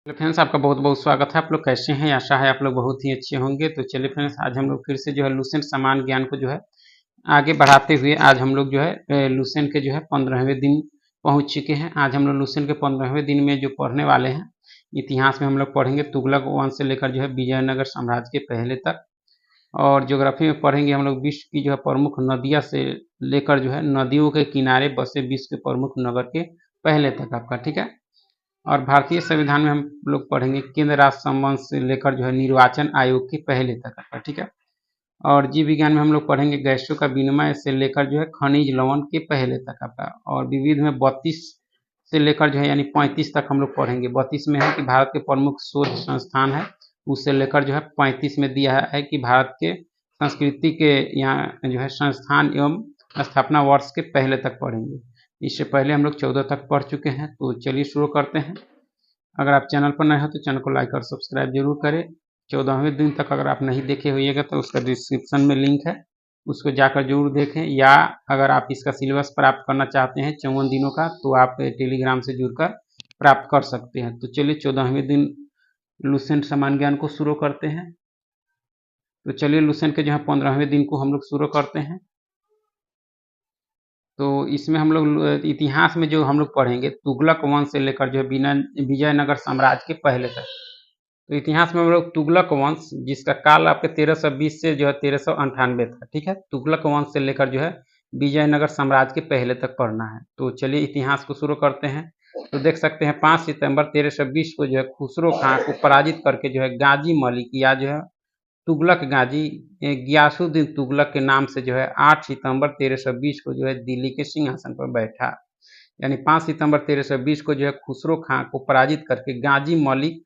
तो फ्रेंड्स आपका बहुत-बहुत स्वागत है। आप लोग कैसे हैं? आशा है आप लोग बहुत ही अच्छे होंगे। तो चलिए फ्रेंड्स आज हम लोग फिर से जो है लुसेंट समान ज्ञान को जो है आगे बढ़ाते हुए आज हम लोग जो है लुसेंट के जो है 15वें दिन पहुँच चुके हैं। आज हम लोग लुसेंट के 15वें दिन में जो पढ़ने वाले हैं, इतिहास में हम लोग पढ़ेंगे तुगलक वंश से लेकर जो है विजयनगर साम्राज्य के पहले तक। और ज्योग्राफी में पढ़ेंगे हम लोग विश्व की जो है प्रमुख नदियाँ से लेकर जो है नदियों के किनारे बसे विश्व के प्रमुख नगर के पहले तक आपका, ठीक है? और भारतीय संविधान में हम लोग पढ़ेंगे केंद्र राज्य संबंध से लेकर जो है निर्वाचन आयोग के पहले तक आपका, ठीक है? और जीव विज्ञान में हम लोग पढ़ेंगे गैसों का विनिमय से लेकर जो है खनिज लवण के पहले तक आपका। और विविध में 32 से लेकर जो है यानी 35 तक हम लोग पढ़ेंगे। 32 में है कि भारत के प्रमुख शोध संस्थान है, उससे लेकर जो है 35 में दिया है कि भारत के संस्कृति के यहाँ जो है संस्थान एवं स्थापना वर्ष के पहले तक पढ़ेंगे। इससे पहले हम लोग 14 तक पढ़ चुके हैं। तो चलिए शुरू करते हैं। अगर आप चैनल पर नए हो तो चैनल को लाइक और सब्सक्राइब जरूर करें। 14वें दिन तक अगर आप नहीं देखे होइएगा तो उसका डिस्क्रिप्शन में लिंक है, उसको जाकर जरूर देखें। या अगर आप इसका सिलेबस प्राप्त करना चाहते हैं 54 दिनों का तो आप टेलीग्राम से जुड़कर प्राप्त कर सकते हैं। तो चलिए 14वें दिन लुसेंट समान ज्ञान को शुरू करते हैं। तो चलिए लुसेंट के जो है 15वें दिन को हम लोग शुरू करते हैं। तो इसमें हम लोग इतिहास में जो हम लोग पढ़ेंगे तुगलक वंश से लेकर जो है विजयनगर साम्राज्य के पहले तक। तो इतिहास में हम लोग तुगलक वंश जिसका काल आपके 1320 से जो है 1398 था, ठीक है? तुगलक वंश से लेकर जो है विजयनगर साम्राज्य के पहले तक पढ़ना है। तो चलिए इतिहास को शुरू करते हैं। तो देख सकते हैं 5 सितंबर 1320 को जो है खुसरो खां को पराजित करके जो है गाजी मलिक या जो है तुगलक गाजी गियासुद्दीन तुगलक के नाम से जो है 8 सितंबर 1320 को जो है दिल्ली के सिंहासन पर बैठा। यानी 5 सितंबर 1320 को जो है खुसरो खां को पराजित करके गाजी मलिक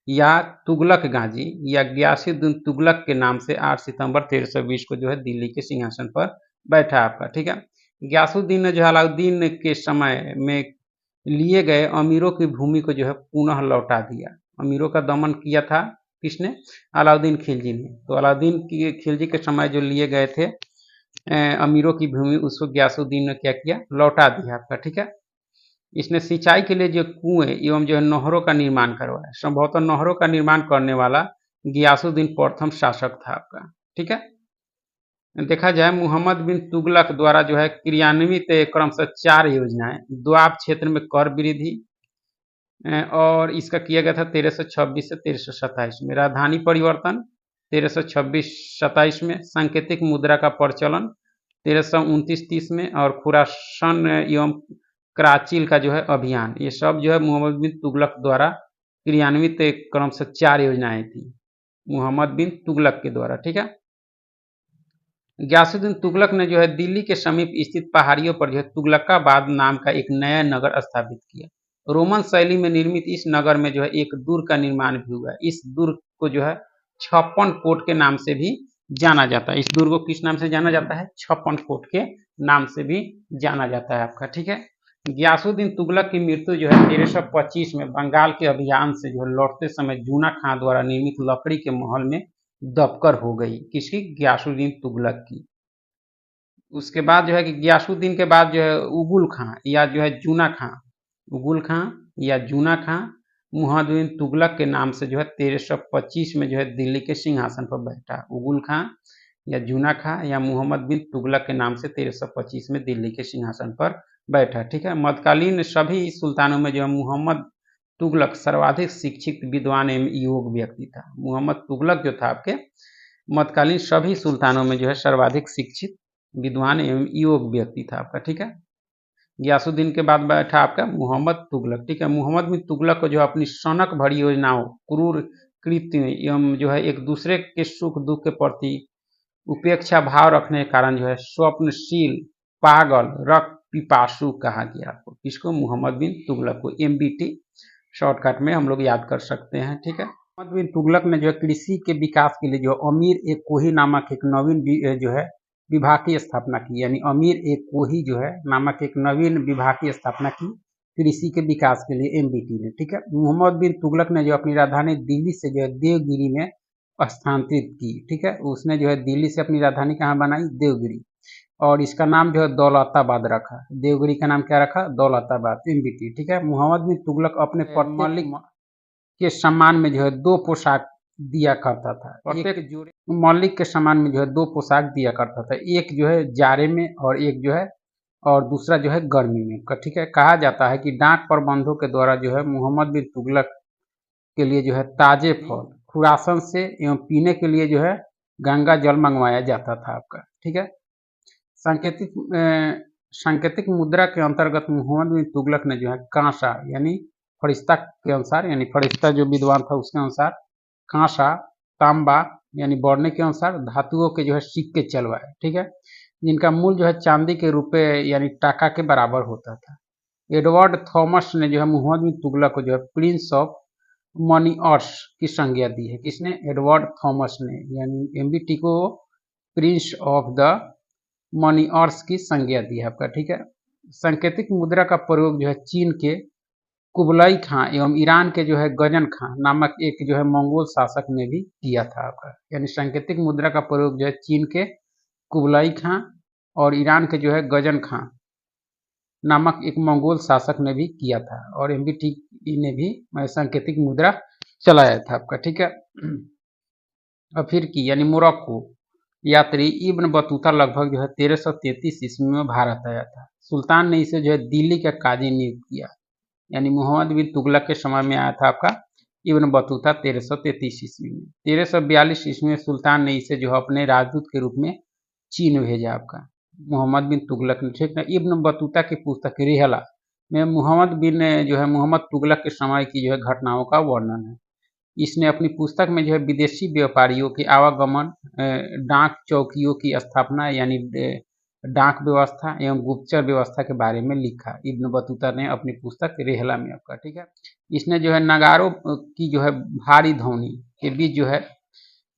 या तुगलक गाजी या गियासुद्दीन तुगलक के नाम से 8 सितंबर 1320 को जो है दिल्ली के सिंहासन पर बैठा आपका, ठीक है? गियासुद्दीन ने जो है अलाउद्दीन के समय में लिए गए अमीरों की भूमि को जो है पुनः लौटा दिया। अमीरों का दमन किया था किसने? अलाउद्दीन खिलजी ने। तो अलाउद्दीन की खिलजी के समय जो लिए गए थे अमीरों की भूमि उसको गियासुद्दीन ने क्या किया? लौटा दिया आपका, ठीक है? इसने सिंचाई के लिए जो कुएं एवं जो है नहरों का निर्माण करवाया। संभवतः नहरों का निर्माण करने वाला गियासुद्दीन प्रथम शासक था आपका, ठीक है? देखा जाए मोहम्मद बिन तुगलक द्वारा जो है क्रियान्वित क्रमशः 4 योजनाएं द्वाब क्षेत्र में कर वृद्धि और इसका किया गया था 1326 से 1327 में। राजधानी परिवर्तन 1326-27 में। सांकेतिक मुद्रा का प्रचलन 1329-30 में। और खुरासन एवं कराचिल का जो है अभियान, ये सब जो है मोहम्मद बिन तुगलक द्वारा क्रियान्वित क्रमशः 4 योजनाएं थी मोहम्मद बिन तुगलक के द्वारा, ठीक है? गियासुद्दीन तुगलक ने जो है दिल्ली के समीप स्थित पहाड़ियों पर जो है तुगलकाबाद नाम का एक नया नगर स्थापित किया। रोमन शैली में निर्मित इस नगर में जो है एक दुर्ग का निर्माण भी हुआ। इस दुर्ग को जो है 56 कोट के नाम से भी जाना जाता है। इस दुर्ग को किस नाम से जाना जाता है? 56 कोट के नाम से भी जाना जाता है आपका, ठीक है? गियासुद्दीन तुगलक की मृत्यु जो है 1325 में बंगाल के अभियान से जो है लौटते समय जूना खां द्वारा निर्मित लकड़ी के महल में दबकर हो गई। किसकी? गियासुद्दीन तुगलक की। उसके बाद जो है कि गियासुद्दीन के बाद जो है उगुल खां या जो है जूना खां, उगुल खां या जूना खां मुहम्मद बिन तुगलक के नाम से जो है 1325 में जो है दिल्ली के सिंहासन पर बैठा। उगुल खां या जूना खां या मुहम्मद बिन तुगलक के नाम से 1325 में दिल्ली के सिंहासन पर बैठा, ठीक है? मध्यकालीन सभी सुल्तानों में जो है मुहम्मद तुगलक सर्वाधिक शिक्षित विद्वान एवं योग व्यक्ति था। मुहम्मद तुगलक जो था आपके मध्यकालीन सभी सुल्तानों में जो है सर्वाधिक शिक्षित विद्वान एवं योग व्यक्ति था आपका, ठीक है? गियासुद्दीन के बाद बैठा आपका मुहम्मद तुगलक, ठीक है? मुहम्मद बिन तुगलक को जो अपनी सनक भरी योजनाओं, क्रूर कृत्य एवं जो है एक दूसरे के सुख दुख के प्रति उपेक्षा भाव रखने के कारण जो है स्वप्नशील, पागल, रक्त पिपासु कहा गया आपको। किसको? मुहम्मद बिन तुगलक को। MBT शॉर्टकट में हम लोग याद कर सकते हैं, ठीक है? मोहम्मद बिन तुगलक ने जो है कृषि के विकास के लिए जो अमीर एक कोही नामक एक नवीन जो है विभाग की स्थापना की। यानी अमीर एक कोही जो है नामक एक नवीन विभाग की स्थापना की कृषि के विकास के लिए MBT ने, ठीक है? मोहम्मद बिन तुगलक ने जो अपनी राजधानी दिल्ली से जो है देवगिरी में स्थानांतरित की, ठीक है? उसने जो है दिल्ली से अपनी राजधानी कहाँ बनाई? देवगिरी। और इसका नाम जो है दौलताबाद रखा। देवगिरी का नाम क्या रखा? दौलताबाद। MBT, ठीक है? मोहम्मद बिन तुगलक अपने प्रत्येक के सम्मान में जो है 2 पोशाक दिया करता था। प्रत्येक जोड़े मौलिक के सम्मान में जो है 2 पोशाक दिया करता था। एक जो है जाड़े में और एक जो है और दूसरा जो है गर्मी में। ठीक है, कहा जाता है कि डाक प्रबंधों के द्वारा जो है मोहम्मद बिन तुगलक के लिए जो है ताजे फल खुरासन से एवं पीने के लिए जो है गंगा जल मंगवाया जाता था आपका। ठीक है, सांकेतिक मुद्रा के अंतर्गत मोहम्मद बिन तुगलक ने जो है कांसा यानी फरिश्ता के अनुसार, यानी फरिश्ता जो विद्वान था उसके अनुसार कांसा, तांबा यानी बढ़ने के अनुसार धातुओं के जो है सिक्के चलवाए। ठीक है, जिनका मूल्य जो है चांदी के रुपए यानी टाका के बराबर होता था। एडवर्ड थॉमस ने जो है मोहम्मद बिन तुगलक को जो है प्रिंस ऑफ मनीअर्स की संज्ञा दी है। किसने? एडवर्ड थॉमस ने, यानी एमबीटी को प्रिंस ऑफ द मनीअर्स की संज्ञा दी है आपका। ठीक है, सांकेतिक मुद्रा का प्रयोग जो है चीन के कुबलाई खां एवं ईरान के जो है गजन खां नामक एक जो है मंगोल शासक ने भी किया था आपका। यानी सांकेतिक मुद्रा का प्रयोग जो है चीन के कुबलाई खां और ईरान के जो है गजन खां नामक एक मंगोल शासक ने भी किया था, और एमबीटी ने भी सांकेतिक मुद्रा चलाया था आपका। ठीक है, और फिर की यानी मोरक्को यात्री इब्न बतूता लगभग जो है 1333 ईस्वी में भारत आया था। सुल्तान ने इसे जो है दिल्ली का काजी नियुक्त किया। यानी मोहम्मद बिन तुगलक के समय में आया था आपका इब्न बतूता 1333 ईस्वी में। 1342 ईस्वी में सुल्तान ने इसे जो है अपने राजदूत के रूप में चीन भेजा आपका, मोहम्मद बिन तुगलक ने। ठीक है, इब्न बतूता की पुस्तक रिहला में मोहम्मद बिन जो है मोहम्मद तुगलक के समय की जो है घटनाओं का वर्णन है। इसने अपनी पुस्तक में जो है विदेशी व्यापारियों के आवागमन, डाक चौकियों की स्थापना यानी डाक व्यवस्था एवं गुप्तचर व्यवस्था के बारे में लिखा। इब्न बतूता ने अपनी पुस्तक रेहला में आपका। ठीक है, इसने जो है नगारों की जो है भारी ध्वनि के बीच जो है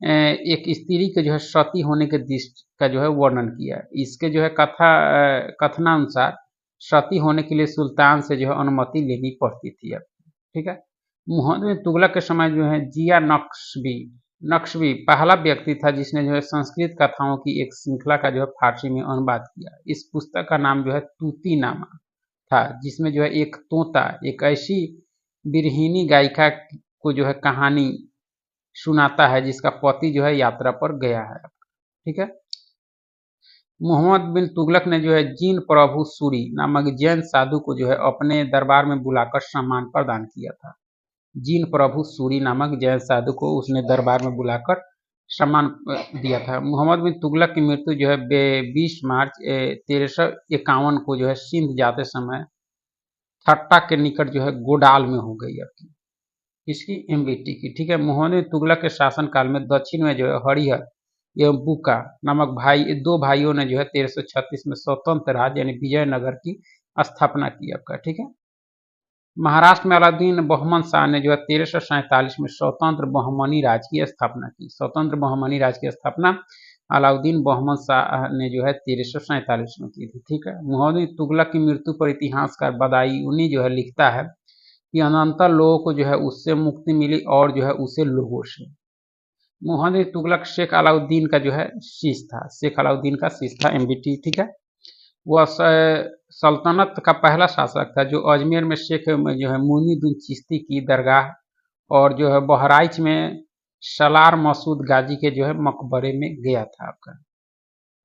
एक स्त्री के जो है सती होने के दृश्य का जो है वर्णन किया। इसके जो है कथनानुसार सती होने के लिए सुल्तान से जो है अनुमति लेनी पड़ती थी। ठीक है, मोहम्मद तुगलक के समय जो है जिया नक्शबी पहला व्यक्ति था जिसने जो है संस्कृत कथाओं की एक श्रृंखला का जो है फारसी में अनुवाद किया। इस पुस्तक का नाम जो है तूती नामा था, जिसमें जो है एक तोता एक ऐसी बिरहीनी गायिका को जो है कहानी सुनाता है जिसका पति जो है यात्रा पर गया है। ठीक है, मोहम्मद बिन तुगलक ने जो है जीन प्रभु सूरी नामक जैन साधु को जो है अपने दरबार में बुलाकर सम्मान प्रदान किया था। जीन प्रभु सूरी नामक जैन साधु को उसने दरबार में बुलाकर सम्मान दिया था। मोहम्मद बिन तुगलक की मृत्यु जो है 20 मार्च 1351 को जो है सिंध जाते समय थट्टा के निकट जो है गोडाल में हो गई आपकी, इसकी एमबीटी की। ठीक है, मोहम्मद बिन तुगलक के शासनकाल में दक्षिण में जो है हरिहर एवं बुका नामक दो भाइयों ने जो है 1336 में स्वतंत्र राज्य यानी विजयनगर की स्थापना की आपका। ठीक है, महाराष्ट्र में अलाउद्दीन बहमन शाह ने जो है 1347 में स्वतंत्र बहमनी राज की स्थापना की। स्वतंत्र बहमनी राज की स्थापना अलाउद्दीन बहमन शाह ने जो है 1347 में की थी। ठीक है, मोहम्मद तुगलक की मृत्यु पर इतिहासकार बदायूनी जो है लिखता है कि अनंतर लोगों को जो है उससे मुक्ति मिली और जो है उसे लोगों से। मोहम्मद तुगलक शेख अलाउद्दीन का जो है शिष्य था, शेख अलाउद्दीन का शिष्य था एमबीटी। ठीक है, वह सल्तनत का पहला शासक था जो अजमेर में शेख में जो है मुनीदुन चिश्ती की दरगाह और जो है बहराइच में सलार मसूद गाजी के जो है मकबरे में गया था आपका।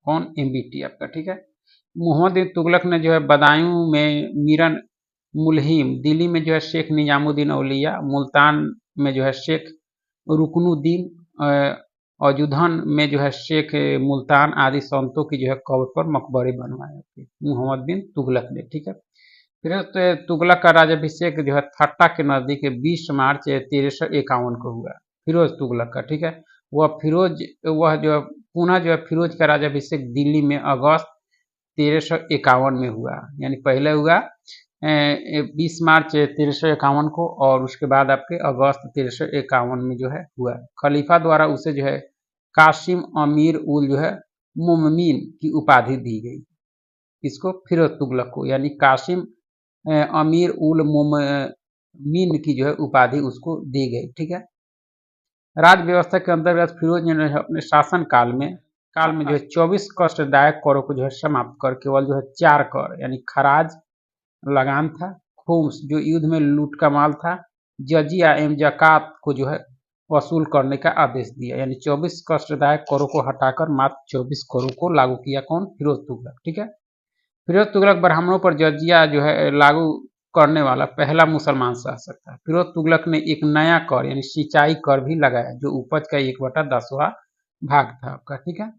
कौन? एमबीटी आपका। ठीक है, मोहम्मद तुगलक ने जो है बदायूं में मीरन मुलहिम, दिल्ली में जो है शेख निजामुद्दीन औलिया, मुल्तान में जो है शेख रुकनुद्दीन, औजुधन में जो है शेख मुल्तान आदि संतों की जो है कब्र पर मकबरे बनवाए थे मोहम्मद बिन तुगलक ने। ठीक है, फिर तुगलक का राज्याभिषेक जो है थट्टा के नजदीक 20 मार्च 1351 को हुआ फिरोज तुगलक का। ठीक है, वह जो पुनः जो है फिरोज का राज्याभिषेक दिल्ली में अगस्त 1351 में हुआ, यानी पहले हुआ 20 मार्च 1351 को और उसके बाद आपके अगस्त 1351 में जो है हुआ। खलीफा द्वारा उसे जो है कासिम अमीर उल जो है मुममीन की उपाधि दी गई। इसको फिरोज तुगलक को, यानी कासिम अमीर उल मुममीन की जो है उपाधि उसको दी गई। ठीक है, राज व्यवस्था के अंतर्गत फिरोज ने अपने शासन काल में जो है 24 कष्टदायक करों को जो है समाप्त कर केवल जो है 4 कर यानी खराज लगान था, खुम्स जो युद्ध में लूट का माल था, जजिया एवं ज़कात को जो है वसूल करने का आदेश दिया, यानी 24 कष्टदायक करों को हटाकर मात्र 24 करों को लागू किया। कौन? फिरोज तुगलक। ठीक है, फिरोज तुगलक ब्राह्मणों पर जजिया जो है लागू करने वाला पहला मुसलमान शासक था। फिरोज तुगलक ने एक नया कर यानी सिंचाई कर भी लगाया, जो उपज का 1/10वां भाग था आपका। ठीक है,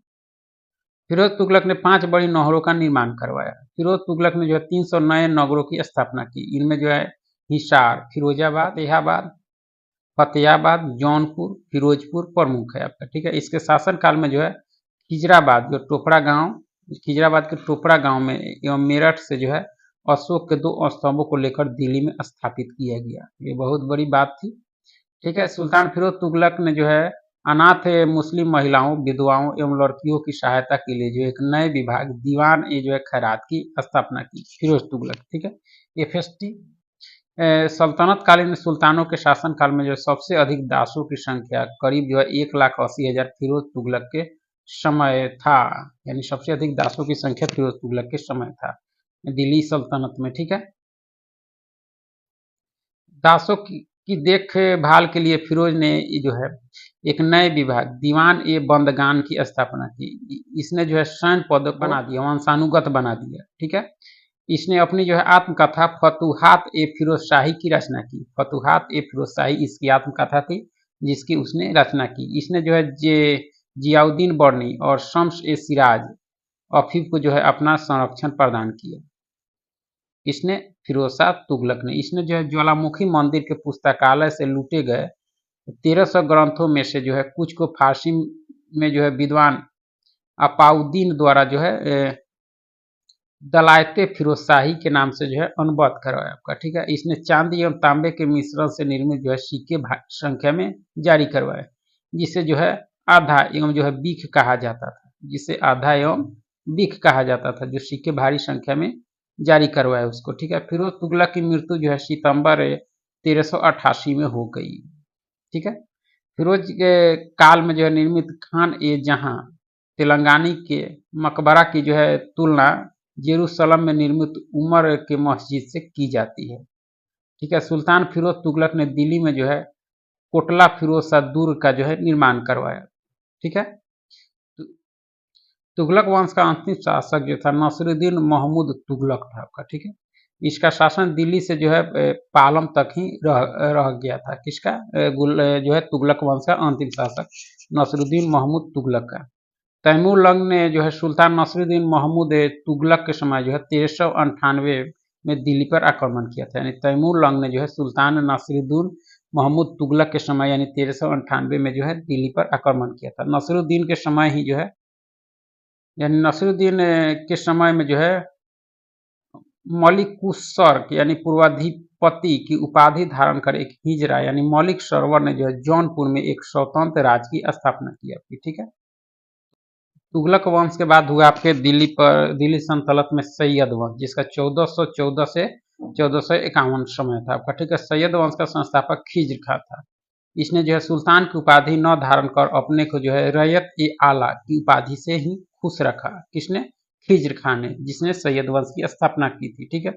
फिरोज तुगलक ने 5 बड़ी नहरों का निर्माण करवाया। फिरोज तुगलक ने जो है 300 नए नगरों की स्थापना की। इनमें जो है हिसार, फिरोजाबाद, इलाहाबाद, फतेहाबाद, जौनपुर, फिरोजपुर प्रमुख है आपका। ठीक है, इसके शासनकाल में जो है खिजराबाद जो टोपड़ा गांव, खिजराबाद के टोपड़ा गांव में एवं मेरठ से जो है अशोक के 2 स्तंभों को लेकर दिल्ली में स्थापित किया गया। ये बहुत बड़ी बात थी। ठीक है, सुल्तान फिरोज तुगलक ने जो है अनाथ मुस्लिम महिलाओं, विधवाओं एवं लड़कियों की सहायता के लिए जो एक नए विभाग दीवान ए जो है खैरात की स्थापना की। फिरोज तुगलक। ठीक है, एफएसटी सल्तनत कालीन सुल्तानों के शासनकाल में जो सबसे अधिक दासों की संख्या करीब जो है 1,80,000 फिरोज तुगलक के समय था, यानी सबसे अधिक दासों की संख्या फिरोज तुगलक के समय था दिल्ली सल्तनत में। ठीक है, दासों की देखभाल के लिए फिरोज ने जो है एक नए विभाग दीवान ए बंदगान की स्थापना की। इसने जो है सैन्य पद बना दिया, वंशानुगत बना दिया। ठीक है, इसने अपनी जो है आत्मकथा फतुहात ए फिरोज शाही की रचना की। फतुहात ए फिरोज शाही इसकी आत्मकथा थी, जिसकी उसने रचना की। इसने जो है जियाउद्दीन बर्नी और शम्स ए सिराज अफीफ को जो है अपना संरक्षण प्रदान किया। इसने फिरोज शाह तुगलक ने इसने जो है ज्वालामुखी मंदिर के पुस्तकालय से लूटे गए 1300 ग्रंथों में से जो है कुछ को फारसी में जो है विद्वान अपाउद्दीन द्वारा जो है दलायते फिरोज शाही के नाम से जो है अनुवाद करवाया आपका। ठीक है, इसने चांदी एवं तांबे के मिश्रण से निर्मित जो है सिक्के संख्या में जारी करवाए, जिसे जो है आधा एवं जो है बीख कहा जाता था, जिसे आधा एवं बीख कहा जाता था, जो सिक्के भारी संख्या में जारी करवाए उसको। ठीक है, फिरोज तुगलक की मृत्यु जो है सितंबर 1388 में हो गई। ठीक है, फिरोज के काल में जो है निर्मित खान ए जहां तेलंगानी के मकबरा की जो है तुलना जेरूसलम में निर्मित उमर के मस्जिद से की जाती है। ठीक है, सुल्तान फिरोज तुगलक ने दिल्ली में जो है कोटला फिरोज शाह दुर्ग का जो है निर्माण करवाया। ठीक है, तुगलक वंश का अंतिम शासक जो था नसरुद्दीन महमूद तुगलक था आपका। ठीक है, इसका शासन दिल्ली से जो है पालम तक ही रह गया था। किसका? जो है तुगलक वंश का अंतिम शासक नसरुद्दीन महमूद तुगलक का। तैमूर लंग ने जो है सुल्तान नसरुद्दीन महमूद तुगलक के समय जो है 1398 में दिल्ली पर आक्रमण किया था। यानी तैमूर लंग ने जो है सुल्तान नसरुद्दीन महमूद तुगलक के समय यानी 1398 में जो है दिल्ली पर आक्रमण किया था। नसरुद्दीन के समय ही जो है यानी नसरुद्दीन के समय में जो है मलिकुसर यानी पूर्वाधिपति की उपाधि धारण कर एक हिजरा यानी मलिक सरवर ने जो है जौनपुर में एक स्वतंत्र राज्य की स्थापना की आपकी। ठीक है, तुगलक वंश के बाद हुआ आपके दिल्ली सल्तनत में सैयद वंश, जिसका 1414 से 1451 समय था आपका। ठीक है, सैयद वंश का संस्थापक खिज्र खां था। इसने जो है सुल्तान की उपाधि न धारण कर अपने को जो है रैयत ए आला की उपाधि से ही खुश रखा। किसने? खिज्र खां ने, जिसने सैयद वंश की स्थापना की थी। ठीक है,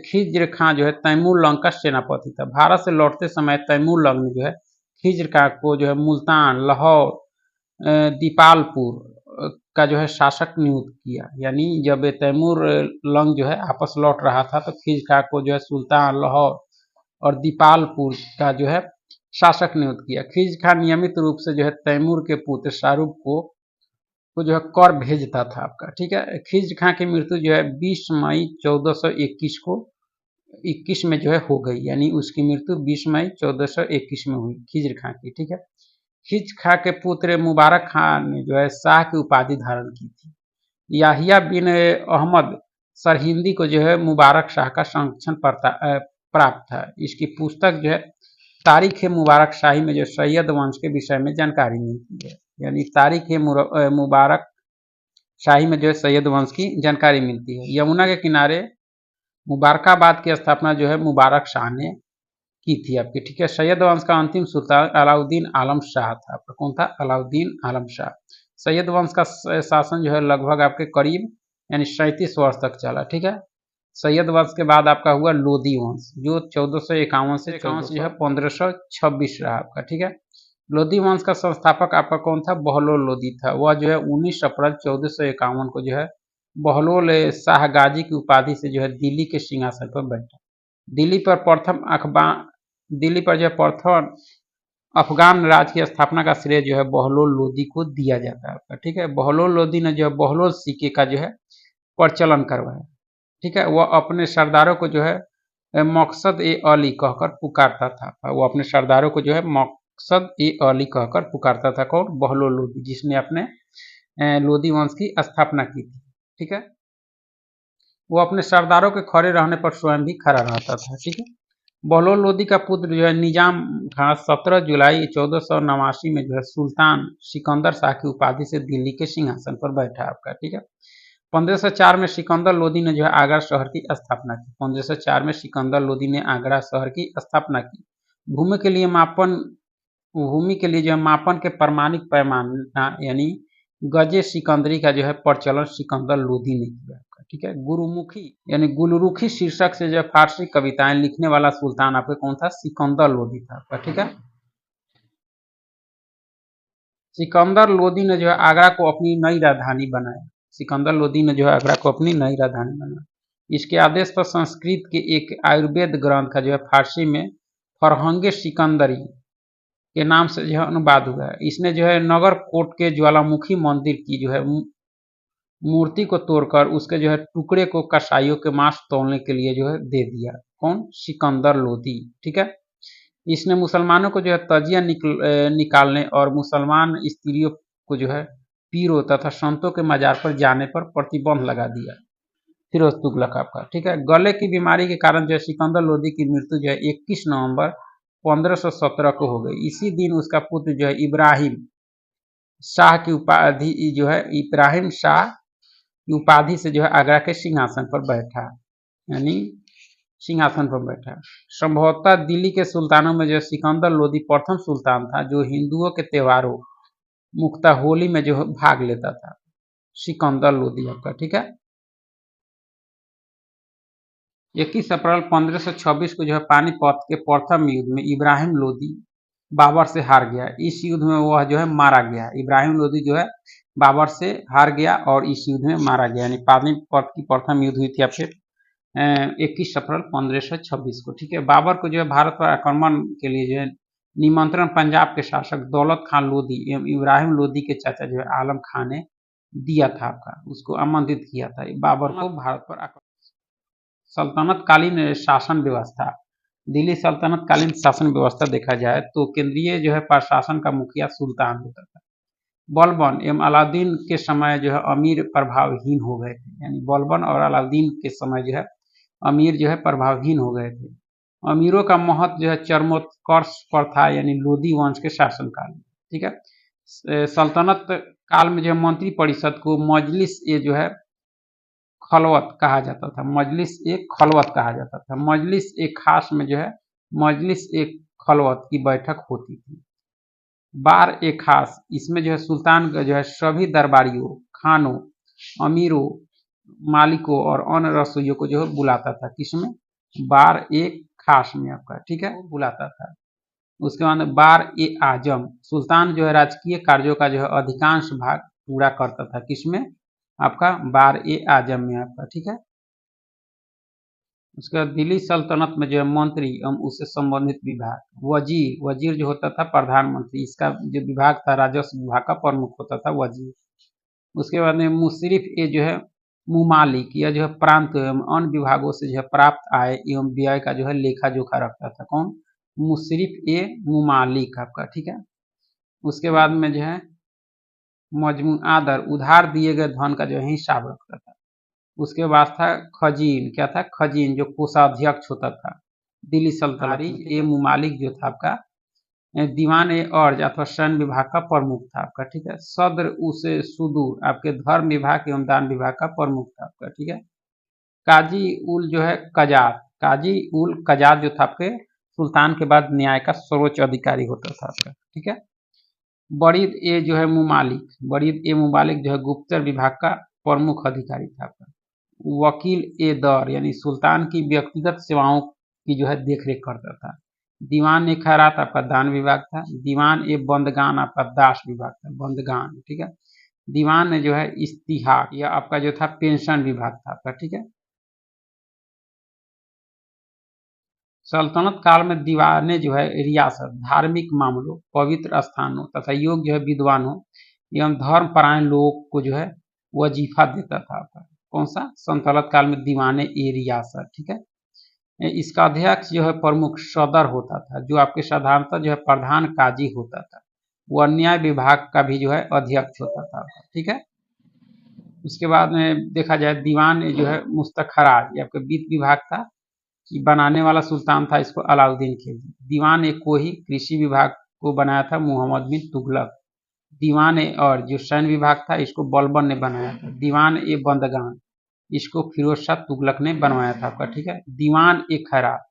खिज्र खां जो है तैमूर लंग का सेनापति था। भारत से लौटते समय तैमूर लंग ने जो है खिज्र खां को जो है मुल्तान, लाहौर, दीपालपुर का जो है शासक नियुक्त किया। यानी जब तैमूर लंग जो है वापस लौट रहा था तो खिज्र खां को जो है सुल्तान, लाहौर और दीपालपुर का जो है शासक नियुक्त किया। खिज्र खां नियमित रूप से जो है तैमूर के पुत्र शाहरुख को जो है कर भेजता था आपका। ठीक है, खिज्र खां की मृत्यु जो है 20 मई 1421 को 21 में जो है हो गई। यानी उसकी मृत्यु 20 मई 1421 में हुई खिज्र खां की। ठीक है, खिज्र खां के पुत्र मुबारक खान ने जो है शाह की उपाधि धारण की थी। याहिया बिन अहमद सरहिंदी को जो है मुबारक शाह का संरक्षण प्राप्त था। इसकी पुस्तक जो है तारीख मुबारक शाही में जो सैयद वंश के विषय में जानकारी मिलती है। यानी तारीख मुबारक शाही में जो है सैयद वंश की जानकारी मिलती है। यमुना के किनारे मुबारकाबाद की स्थापना जो है मुबारक शाह ने की थी आपकी। ठीक है, सैयद वंश का अंतिम सुल्तान अलाउद्दीन आलम शाह था आपका। कौन था? अलाउद्दीन आलम शाह। सैयद वंश का शासन जो है लगभग आपके करीब यानी 37 वर्ष तक चला। ठीक है, सैयद वंश के बाद आपका हुआ लोधी वंश, जो 1451 से 14 जो है 1526 रहा आपका, ठीक है। लोधी वंश का संस्थापक आपका कौन था? बहलोल लोधी था। वह जो है 19 अप्रैल 1451 को जो है बहलोल शाह गाजी की उपाधि से जो है दिल्ली के सिंहासन पर बैठा। दिल्ली पर प्रथम दिल्ली पर जो है प्रथम अफगान राज की स्थापना का श्रेय जो है बहलोल लोधी को दिया जाता है आपका, ठीक है। बहलोल लोधी ने जो है बहलोल सिक्के का जो है प्रचलन करवाया, ठीक है। वह अपने सरदारों को जो है मकसद ए अली कहकर पुकारता था। वो अपने सरदारों को जो है मकसद ए अली कहकर पुकारता था। कौन? बहलोल लोधी, जिसने अपने लोधी वंश की स्थापना की थी, ठीक है। वो अपने सरदारों के खड़े रहने पर स्वयं भी खड़ा रहता था, ठीक है। बहलोल लोधी का पुत्र जो है निजाम खां 17 जुलाई 1489 में जो है सुल्तान सिकंदर शाह की उपाधि से दिल्ली के सिंहासन पर बैठा आपका, ठीक है। 1504 में सिकंदर लोधी ने जो है आगरा शहर की स्थापना की। 1504 में सिकंदर लोधी ने आगरा शहर की स्थापना की। भूमि के लिए जो है मापन के प्रमाणिक पैमाना यानी गजे सिकंदरी का जो है प्रचलन सिकंदर लोधी ने किया, ठीक है। गुरुमुखी यानी गुलरुखी शीर्षक से जो फारसी कविताएं लिखने वाला सुल्तान आपके कौन था? सिकंदर लोधी था आपका, ठीक है। सिकंदर लोधी ने जो है आगरा को अपनी नई राजधानी बनाया। सिकंदर लोधी ने जो है आगरा को अपनी नई राजधानी बनाया। इसके आदेश पर संस्कृत के एक आयुर्वेद ग्रंथ का जो है फारसी में फरहंगे सिकंदरी के नाम से जो है अनुवाद हुआ है। इसने जो है नगर कोट के ज्वालामुखी मंदिर की जो है मूर्ति को तोड़कर उसके जो है टुकड़े को कसाईयों के मांस तोड़ने के लिए जो है दे दिया। कौन? सिकंदर लोधी, ठीक है। इसने मुसलमानों को जो है तजिया निकालने और मुसलमान स्त्रियों को जो है पीरों तथा संतों के मजार पर जाने पर प्रतिबंध लगा दिया। फिरोज तुगलक आपका, ठीक है। गले की बीमारी के कारण जो है सिकंदर लोधी की मृत्यु जो है 21 नवंबर 1517 को हो गई। इसी दिन उसका पुत्र जो है इब्राहिम शाह की उपाधि जो है इब्राहिम शाह की उपाधि से जो है आगरा के सिंहासन पर बैठा, यानी सिंहासन पर बैठा। संभवतः दिल्ली के सुल्तानों में जो सिकंदर लोधी प्रथम सुल्तान था जो हिंदुओं के त्योहारों मुख्यतः होली में जो भाग लेता था। सिकंदर लोधी आपका, ठीक है। 21 अप्रैल 1526 को जो है पानीपत के प्रथम युद्ध में इब्राहिम लोधी बाबर से हार गया। इस युद्ध में वह जो है मारा गया। इब्राहिम लोधी जो है बाबर से हार गया और इस युद्ध में मारा गया, यानी पानीपत की प्रथम युद्ध हुई थी आपसे 21 अप्रैल 1526 को, ठीक है। बाबर को जो है भारत पर आक्रमण के लिए जो है निमंत्रण पंजाब के शासक दौलत खान लोधी एवं इब्राहिम लोधी के चाचा जो है आलम खान ने दिया था आपका, उसको आमंत्रित किया था बाबर को भारत पर आक्रमण। सल्तनत कालीन शासन व्यवस्था, दिल्ली सल्तनत कालीन शासन व्यवस्था देखा जाए तो केंद्रीय जो है प्रशासन का मुखिया सुल्तान होता था। बलबन एवं अलाउद्दीन के समय जो है अमीर प्रभावहीन हो गए थे, यानी बलबन और अलाउद्दीन के समय जो है अमीर जो है प्रभावहीन हो गए थे। अमीरों का महत्व जो है चरमोत्कर्ष पर था, यानी लोधी वंश के शासनकाल में, ठीक है। सल्तनत काल में जो है मंत्री परिषद को मजलिस ये जो है खलवत कहा जाता था। मजलिस एक खलवत कहा जाता था। मजलिस एक खास में जो है मजलिस एक खलवत की बैठक होती थी। बार एक खास, इसमें जो है सुल्तान का जो है सभी दरबारियों, खानों, अमीरों, मालिकों और अन्य रसोइयों को जो है बुलाता था। किसमें? बार एक खास में आपका, ठीक है, बुलाता था। उसके बाद बार ए आजम, सुल्तान जो है राजकीय कार्यों का जो है अधिकांश भाग पूरा करता था। किसमें? आपका बार ए आजम में आपका, ठीक है। उसके बाद दिल्ली सल्तनत में जो है मंत्री एवं उससे संबंधित विभाग, वजीर, वजीर जो होता था प्रधानमंत्री, इसका जो विभाग था राजस्व विभाग का प्रमुख होता था वजीर। उसके बाद में मुशरिफ ए जो है मुमालिक, यह जो है प्रांत एवं अन्य विभागों से जो है प्राप्त आय एवं व्यय का जो है लेखा जोखा रखता था। कौन? मुशरिफ ए मुमालिक आपका, ठीक है। उसके बाद में जो है मजमूआ दर, उधार दिए गए धन का जो है हिसाब रखता था। उसके बाद था खजीन, क्या था? खजीन, जो कोषाध्यक्ष होता था दिल्ली सल्तनत। ए मुमालिक जो था आपका दीवान ए अर्ज अथवा सैन्य विभाग का प्रमुख था आपका, ठीक है। सद्र उसे सुदूर आपके धर्म विभाग एवं दान विभाग का प्रमुख था आपका, ठीक है। काजी उल जो है कजात, काजी उल कजात जो था आपके सुल्तान के बाद न्याय का सर्वोच्च अधिकारी होता था आपका, ठीक है। बरीद ए जो है मुमालिक, बरीद ए मुमालिक जो है गुप्तचर विभाग का प्रमुख अधिकारी था आपका। वकील ए दर यानी सुल्तान की व्यक्तिगत सेवाओं की जो है देखरेख करता था। दीवान ए खैरात आपका दान विभाग था। दीवान ए बंदगान आपका दास विभाग था, बंदगान, ठीक है। दीवान जो है इस्तिहाक या आपका जो था पेंशन विभाग था आपका, ठीक है। सल्तनत काल में दीवाने जो है रियासत, धार्मिक मामलों, पवित्र स्थानों तथा योग्य जो है विद्वानों एवं धर्मपरायण लोगों को जो है वजीफा देता था आपका। कौन सा? सल्तनत काल में दीवाने ए रियासत, ठीक है। इसका अध्यक्ष जो है प्रमुख सदर होता था, जो आपके साधारणतः जो है प्रधान काजी होता था। वह न्याय विभाग का भी जो है अध्यक्ष होता था आपका, ठीक है। उसके बाद में देखा जाए दीवान जो है मुस्तखराज, ये आपका वित्त विभाग था कि बनाने वाला सुल्तान था इसको अलाउद्दीन खिलजी। दीवान ए कोही कृषि विभाग को बनाया था मोहम्मद बिन तुगलक। दीवान ए और जो सैन्य विभाग था इसको बलबन ने बनाया था। दीवान ए बंदगान इसको फिरोज शाह तुगलक ने बनवाया था आपका, ठीक है। दीवान ए खैरात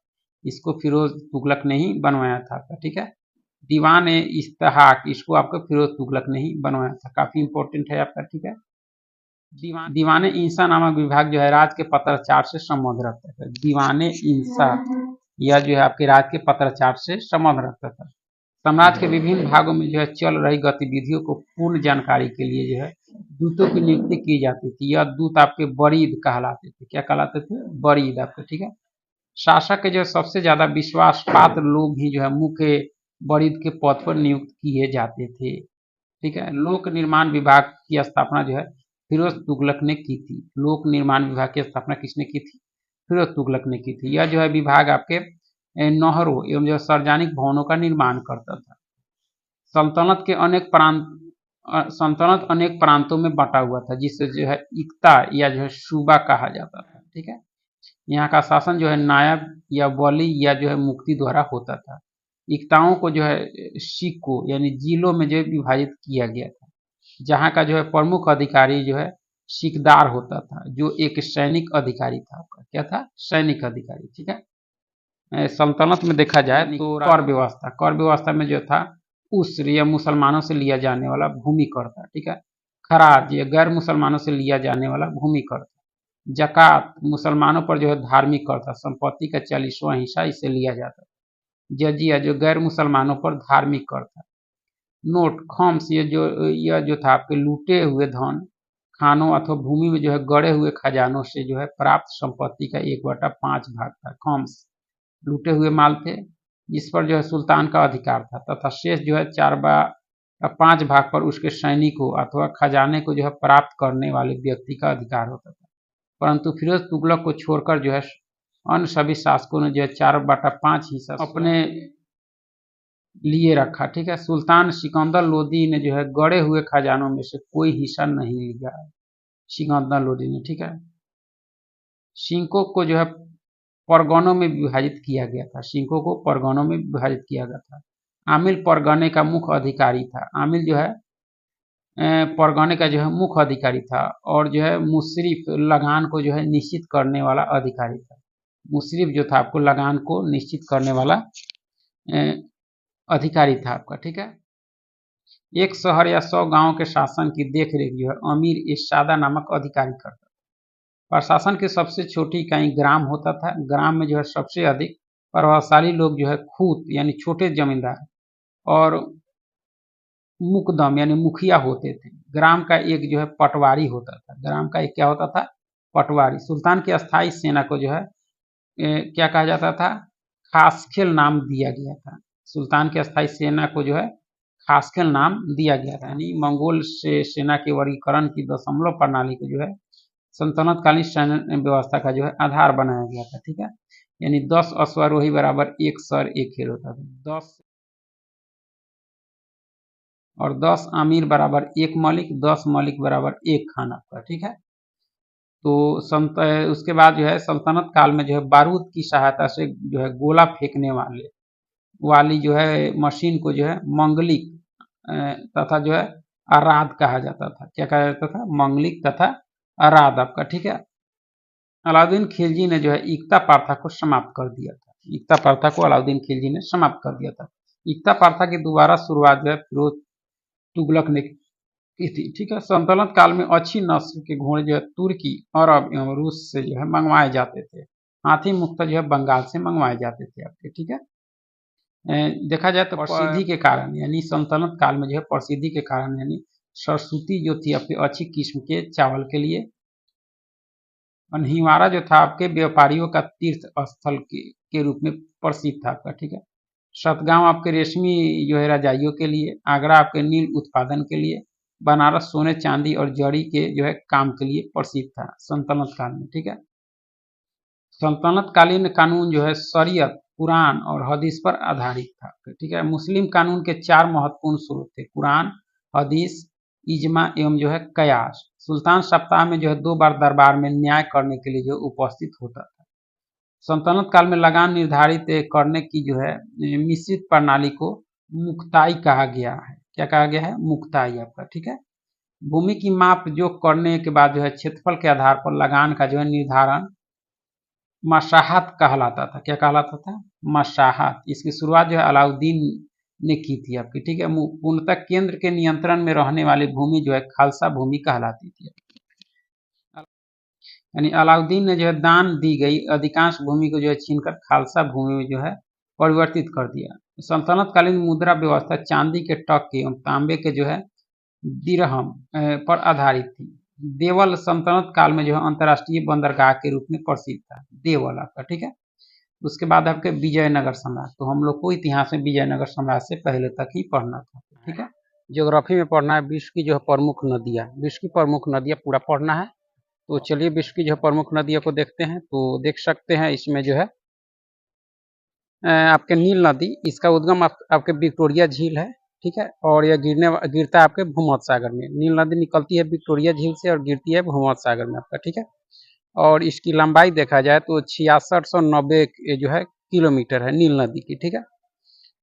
इसको फिरोज तुगलक ने ही बनवाया था आपका, ठीक है। दीवान ए इस्तेहाक इसको आपका फिरोज तुगलक ने ही बनवाया था। काफी इंपॉर्टेंट है आपका, ठीक है। दीवाने इंसा नामक विभाग जो है राज के पत्राचार से संबंध रखता था। दीवाने इंसा यह जो है आपके राज के पत्राचार से संबंध रखता था। समाज के विभिन्न भागों में जो है चल रही गतिविधियों को पूर्ण जानकारी के लिए जो है दूतों की नियुक्ति की जाती थी। यह दूत आपके बरीद कहलाते थे। क्या कहलाते थे? बरीद आपके, ठीक है। शासक के जो सबसे ज्यादा विश्वास पात्र लोग ही जो है मुख्य बरीद के पद पर नियुक्त किए जाते थे, ठीक है। लोक निर्माण विभाग की स्थापना जो है फिरोज तुगलक ने की थी। लोक निर्माण विभाग की स्थापना किसने की थी? फिरोज तुगलक ने की थी। यह जो है विभाग आपके नहरों एवं जो सार्वजनिक भवनों का निर्माण करता था। सल्तनत के अनेक प्रांत सल्तनत अनेक प्रांतों में बटा हुआ था, जिससे जो है इक्ता या जो है सूबा कहा जाता था, ठीक है। यहाँ का शासन जो है नायब या वली या जो है मुक्ति द्वारा होता था। इक्ताओं को जो है सिक्को यानी जिलों में जो है विभाजित किया गया था, जहाँ का जो है प्रमुख अधिकारी जो है सिकदार होता था, जो एक सैनिक अधिकारी था आपका। क्या था? सैनिक अधिकारी, ठीक है। सल्तनत में देखा जाए तो कर व्यवस्था में जो था उस्र या मुसलमानों से लिया जाने वाला भूमि कर था, ठीक है। खराज या गैर मुसलमानों से लिया जाने वाला भूमि कर था। जकात मुसलमानों पर जो है धार्मिक कर था, संपत्ति का 40वां हिस्सा इसे लिया जाता था। जजिया जो गैर मुसलमानों पर धार्मिक कर था। नोट खम्स यह जो था आपके लूटे हुए धन, खानों अथवा भूमि में जो है गड़े हुए खजानों से जो है प्राप्त संपत्ति का 1/5 भाग था। खम्स लूटे हुए माल थे जिस पर जो है सुल्तान का अधिकार था, तथा शेष जो है 4/5 भाग पर उसके सैनिकों अथवा खजाने को जो है प्राप्त करने वाले व्यक्ति का अधिकार होता था। परंतु फिरोज तुगलक को छोड़कर जो है अन्य सभी शासकों ने जो है 4/5 हिस्सा अपने लिए रखा, ठीक है। सुल्तान सिकंदर लोदी ने जो है गड़े हुए खजानों में से कोई हिस्सा नहीं लिया। सिकंदर लोदी ने, ठीक है। सिंकों को जो है परगनों में विभाजित किया गया था। सिंकों को परगनों में विभाजित किया गया था। आमिल परगने का मुख्य अधिकारी था। आमिल जो है परगने का जो है मुख्य अधिकारी था, और जो है मुशरिफ लगान को जो है निश्चित करने वाला अधिकारी था। मुशरिफ जो था आपको लगान को निश्चित करने वाला अधिकारी था आपका, ठीक है। एक शहर या 100 गांव के शासन की देखरेख जो है अमीर इर्शादा नामक अधिकारी करता था। प्रशासन की सबसे छोटी इकाई ग्राम होता था। ग्राम में जो है सबसे अधिक प्रभावशाली लोग जो है खूत यानी छोटे जमींदार और मुकदम यानी मुखिया होते थे। ग्राम का एक जो है पटवारी होता था। ग्राम का एक क्या होता था? पटवारी। सुल्तान की अस्थाई सेना को जो है क्या कहा जाता था? खासखेल नाम दिया गया था। सुल्तान की अस्थाई सेना को जो है खासखेल नाम दिया गया था, यानी मंगोल से सेना के वर्गीकरण की दशमलव प्रणाली को जो है सल्तनत कालीन सैन्य व्यवस्था का जो है आधार बनाया गया था, ठीक है। यानी 10 अश्वारोही बराबर 1 सर 1 खेल होता था। 10 और 10 आमिर बराबर 1 मलिक, 10 मलिक बराबर 1 खान आपका, ठीक है। तो उसके बाद जो है सल्तनत काल में जो है बारूद की सहायता से जो है गोला फेंकने वाली जो है मशीन को जो है मंगलिक तथा जो है अराद कहा जाता था। क्या कहा जाता था? मंगलिक तथा अराद आपका, ठीक है। अलाउद्दीन खिलजी ने जो है इक्ता प्रथा को समाप्त कर दिया था। इक्ता प्रथा को अलाउद्दीन खिलजी ने समाप्त कर दिया था। इक्ता प्रथा की दोबारा शुरुआत जो है फिरोज तुगलक ने की थी, ठीक है। सल्तनत काल में अच्छी नस्ल के घोड़े जो है तुर्की, अरब एवं रूस से जो है मंगवाए जाते थे। हाथी मुख्यतः जो है बंगाल से मंगवाए जाते थे आपके, ठीक है। देखा जाए तो प्रसिद्धि के कारण, यानी सल्तनत काल में जो है प्रसिद्धि के कारण, यानी सरस्वती जो थी आपकी अच्छी किस्म के चावल के लिए, और हिवारा जो था आपके व्यापारियों का तीर्थ स्थल के रूप में प्रसिद्ध था आपका, ठीक है। सतगांव आपके रेशमी जो है रजाइयों के लिए, आगरा आपके नील उत्पादन के लिए, बनारस सोने चांदी और जड़ी के जो है काम के लिए प्रसिद्ध था सल्तनत काल में, ठीक है। सल्तनत कालीन कानून जो है शरीयत, कुरान और हदीस पर आधारित था, ठीक है। मुस्लिम कानून के चार महत्वपूर्ण स्रोत थे: कुरान, हदीस, इजमा एवं जो है कयास। सुल्तान सप्ताह में जो है 2 बार दरबार में न्याय करने के लिए जो उपस्थित होता था। सल्तनत काल में लगान निर्धारित करने की जो है मिश्रित प्रणाली को मुक्ताई कहा गया है। क्या कहा गया है? मुक्ताई आपका, ठीक है। भूमि की माप जो करने के बाद जो है क्षेत्रफल के आधार पर लगान का जो है निर्धारण मशाहत कहलाता था। क्या कहलाता था? मशाहत। इसकी शुरुआत जो है अलाउद्दीन ने की थी आपकी, ठीक है। पूर्णतः केंद्र के नियंत्रण में रहने वाली भूमि जो है खालसा भूमि कहलाती थी। यानी अलाउद्दीन ने जो है दान दी गई अधिकांश भूमि को जो है छीनकर खालसा भूमि में जो है परिवर्तित कर दिया। सल्तनत कालीन मुद्रा व्यवस्था चांदी के टक्के एवं तांबे के जो है दिरहम पर आधारित थी। देवल सल्तनत काल में जो है अंतर्राष्ट्रीय बंदरगाह के रूप में प्रसिद्ध था, देवल आपका, ठीक है। उसके बाद आपके विजयनगर सम्राट, तो हम लोग को इतिहास में विजयनगर सम्राट से पहले तक ही पढ़ना था, ठीक है। ज्योग्राफी में पढ़ना है विश्व की जो है प्रमुख नदियाँ, विश्व की प्रमुख नदियाँ पूरा पढ़ना है। तो चलिए विश्व की जो प्रमुख नदियों को देखते हैं। तो देख सकते हैं इसमें जो है आपके नील नदी, इसका उद्गम आपके विक्टोरिया झील है, ठीक है। और यह गिरता है आपके भूमध्य सागर में। नील नदी निकलती है विक्टोरिया झील से और गिरती है भूमध्य सागर में आपका, ठीक है। और इसकी लंबाई देखा जाए तो 6690 जो है किलोमीटर है नील नदी की, ठीक है।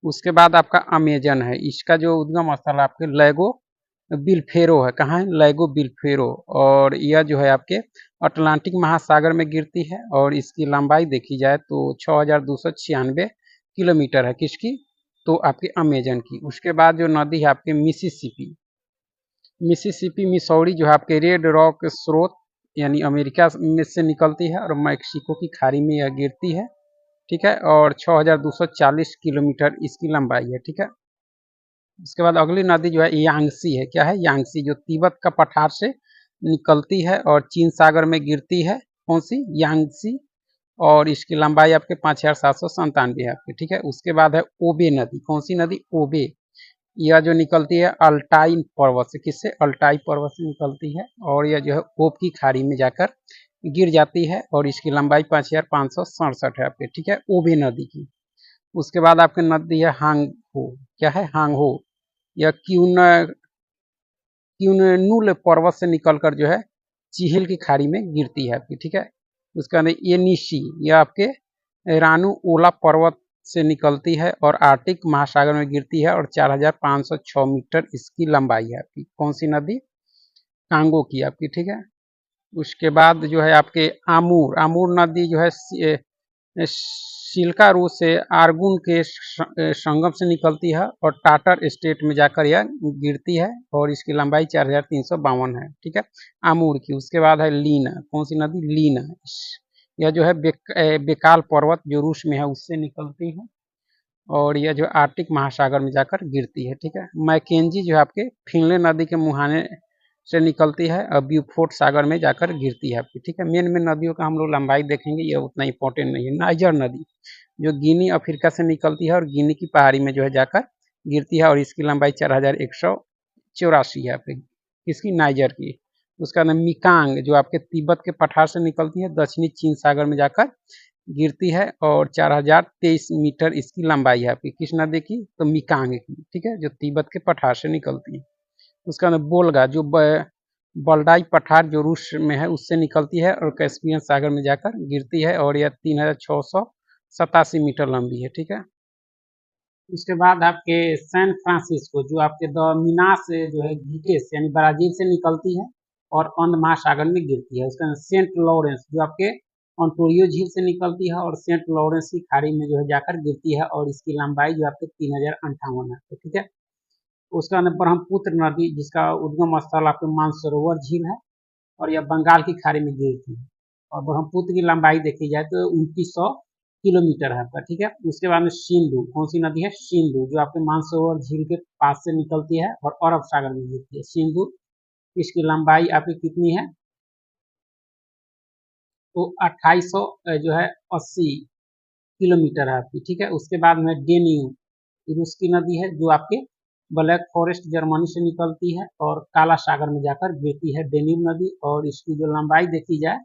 उसके बाद आपका अमेजन है, इसका जो उद्गम स्थल आपके लैगो बिलफेरो है। कहाँ है? लैगो बिलफेरो। और यह जो है आपके अटलांटिक महासागर में गिरती है और इसकी लंबाई देखी जाए तो 6296 किलोमीटर है। किसकी? तो आपके अमेजन की। उसके बाद जो नदी है आपके मिसिसिपी, मिसिसिपी मिसौरी जो है आपके रेड रॉक स्रोत यानी अमेरिका में से निकलती है और मैक्सिको की खाड़ी में यह गिरती है, ठीक है। और 6240 किलोमीटर इसकी लंबाई है, ठीक है। उसके बाद अगली नदी जो है यांगसी है। क्या है? यांगसी, जो तिब्बत का पठार से निकलती है और चीन सागर में गिरती है। कौन सी? यांगसी। और इसकी लंबाई आपके 5797 है आपके, ठीक है। उसके बाद है ओबे नदी। कौन सी नदी? ओबे। यह जो निकलती है अल्टाई पर्वत से। किससे? अल्टाई पर्वत से निकलती है और यह जो है ओब की खाड़ी में जाकर गिर जाती है और इसकी लंबाई 5567 है आपके, ठीक है, ओबे नदी की। उसके बाद आपकी नदी है हांगहो। क्या है? हांगहो। यह क्यूननुल पर्वत से निकलकर जो है चिहिल की खाड़ी में गिरती है आपकी, ठीक है। उसके बाद ये निशी, यह आपके रानू ओला पर्वत से निकलती है और आर्टिक महासागर में गिरती है और 4506 मीटर इसकी लंबाई है आपकी। कौन सी नदी? कांगो की आपकी, ठीक है। उसके बाद जो है आपके आमूर, आमूर नदी जो है सिल्का रूट से आर्गुन के संगम से निकलती है और टाटर स्टेट में जाकर यह गिरती है और इसकी लंबाई 4352 है, ठीक है, आमूर की। उसके बाद है लीना। कौन सी नदी? लीना। यह जो है बेकाल पर्वत जो रूस में है उससे निकलती है और यह जो आर्टिक महासागर में जाकर गिरती है, ठीक है। मैकेंजी जो है आपके फिनलैंड नदी के मुहाने से निकलती है और ब्यूफोर्ट सागर में जाकर गिरती है आपकी, ठीक है। मेन मेन नदियों का हम लोग लंबाई देखेंगे, ये उतना इंपॉर्टेंट नहीं है। नाइजर नदी जो गिनी अफ्रीका से निकलती है और गिनी की पहाड़ी में जो है जाकर गिरती है और इसकी लंबाई 4184 है आपकी, किसकी? नाइजर की। उसका नाम मिकांग जो आपके तिब्बत के पठार से निकलती है, दक्षिणी चीन सागर में जाकर गिरती है और 4023 मीटर इसकी लंबाई है आपकी। किस नदी की? तो मिकांग की, ठीक है, जो तिब्बत के पठार से निकलती है। उसका नाम बोलगा जो बल्डाई पठार जो रूस में है उससे निकलती है और कैस्पियन सागर में जाकर गिरती है और यह 3687 मीटर लंबी है, ठीक है। उसके बाद आपके सैन फ्रांसिस्को जो आपके द मीनास जो है गीटेस यानी ब्राजील से निकलती है और अंध महासागर में गिरती है। उसका सेंट लॉरेंस जो आपके ऑन्टोरियो झील से निकलती है और सेंट लॉरेंस की खाड़ी में जो है जाकर गिरती है और इसकी लंबाई जो आपके 3058 है, ठीक है। उसका ब्रह्मपुत्र नदी जिसका उद्गम स्थल आपके मानसरोवर झील है और यह बंगाल की खाड़ी में गिरती है और ब्रह्मपुत्र की लंबाई देखी जाए तो 2900 किलोमीटर है आपका, ठीक है। उसके बाद में सिंधु, कौन सी नदी है? सिंधु, जो आपके मानसरोवर झील के पास से निकलती है और अरब सागर में गिरती है सिंधु। इसकी लंबाई आपकी कितनी है? तो 2800 जो है 80 किलोमीटर है आपकी, ठीक है। उसके बाद में डेन्यूब, रूस की नदी है जो आपके ब्लैक फॉरेस्ट जर्मनी से निकलती है और काला सागर में जाकर गिरती है डेन्यूब नदी, और इसकी जो लंबाई देखी जाए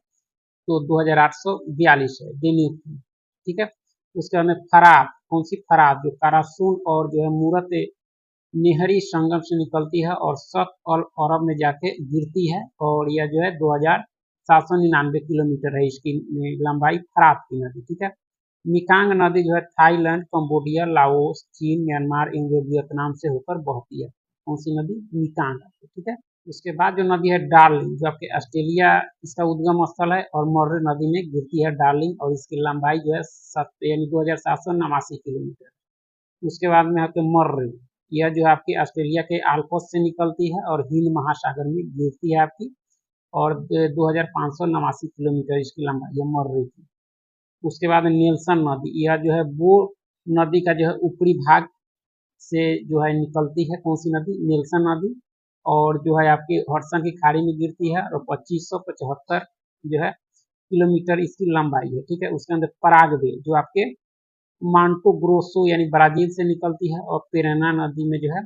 तो 2842 है डेन्यूब की, ठीक है। उसके बाद में फरात, कौन सी? फरात, जो कारासून और जो है मूरत नेहरी संगम से निकलती है और शक अल अरब में जाके गिरती है और यह जो है 2799 किलोमीटर है इसकी लंबाई, फरात की नदी, ठीक है। मिकांग नदी जो है थाईलैंड, कंबोडिया, लाओस, चीन, म्यांमार, इंडो, वियतनाम से होकर बहती है। कौन सी नदी? मिकांग, ठीक है। उसके बाद जो नदी है डार्लिंग, जो आपके ऑस्ट्रेलिया इसका उद्गम स्थल है और मर्रे नदी में गिरती है डार्लिंग, और इसकी लंबाई जो है यानी 2789 किलोमीटर। उसके बाद में आपके मर्रे, यह जो आपकी ऑस्ट्रेलिया के आल्प्स से निकलती है और हिंद महासागर में गिरती है आपकी, और 2589 किलोमीटर इसकी लंबाई है मर्रे की। उसके बाद नेल्सन नदी, यह जो है वो नदी का जो है ऊपरी भाग से जो है निकलती है, कौन सी नदी? नेल्सन नदी, और जो है आपकी हडसन की खाड़ी में गिरती है और 2575 जो है किलोमीटर इसकी लंबाई है, ठीक है। उसके अंदर पराग्वे, जो आपके मांटो ग्रोसो यानी ब्राजील से निकलती है और पेरेना नदी में जो है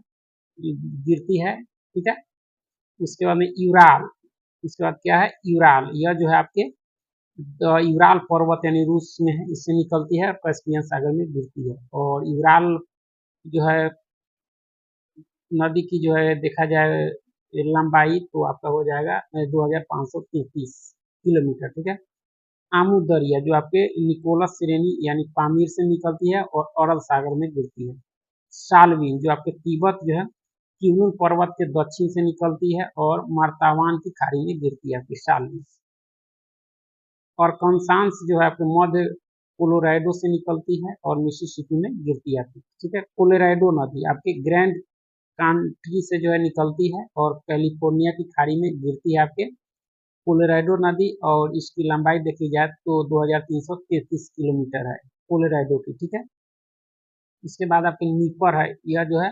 गिरती है, ठीक है। उसके बाद में यूराल, उसके बाद क्या है? यूराल, यह जो है आपके यूराल पर्वत यानी रूस में है, इससे निकलती है, कैस्पियन सागर में गिरती है, और यूराल जो है नदी की जो है देखा जाए लंबाई तो आपका हो जाएगा 2533 किलोमीटर, ठीक है। आमू दरिया, जो आपके निकोलस श्रेणी यानी पामीर से निकलती है और अरब सागर में गिरती है। सालवीन, जो आपके तिब्बत जो है किवुन पर्वत के दक्षिण से निकलती है और मार्तावान की खाड़ी में गिरती है आपकी सालवीन। और कंसांस जो है आपके मध्य कोलोराडो से निकलती है और मिसिसिपी में गिरती है आपकी, ठीक है। कोलोराडो नदी आपके ग्रैंड कंट्री से जो है निकलती है और कैलिफोर्निया की खाड़ी में गिरती है आपके कोलोराडो नदी, और इसकी लंबाई देखी जाए तो 2333 किलोमीटर है कोलोराडो की, ठीक है। इसके बाद आपके नीपर है, यह जो है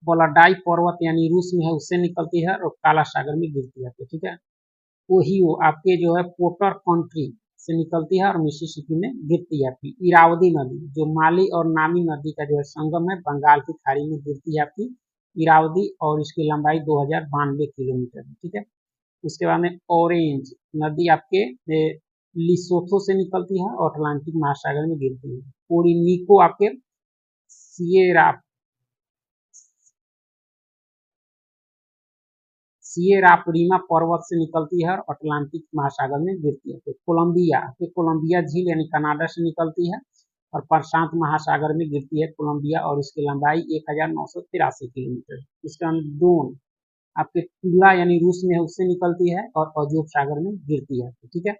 बोलाडाई पर्वत यानी रूस में है उससे निकलती है और काला सागर में गिरती है, ठीक है। ओहियो आपके जो है पोर्टर कंट्री से निकलती है और मिसिसिपी में गिरती है आपकी। इरावदी नदी, जो माली और नामी नदी का जो है संगम है, बंगाल की खाड़ी में गिरती है आपकी इरावदी, और इसकी लंबाई 2092 किलोमीटर है, ठीक है। उसके बाद में ऑरेंज नदी आपके लिसोथो से निकलती है और अटलांटिक महासागर में गिरती है। ओरिनिको आपके सिएरा सिएराप्रीमा पर्वत से निकलती है और अटलांटिक महासागर में गिरती है। तो कोलंबिया, फिर कोलंबिया झील यानी कनाडा से निकलती है और प्रशांत महासागर में गिरती है कोलंबिया, और इसकी लंबाई 1983 किलोमीटर। इसका दोन आपके तुला यानी रूस में है उससे निकलती है और अजोब सागर में गिरती है, ठीक है।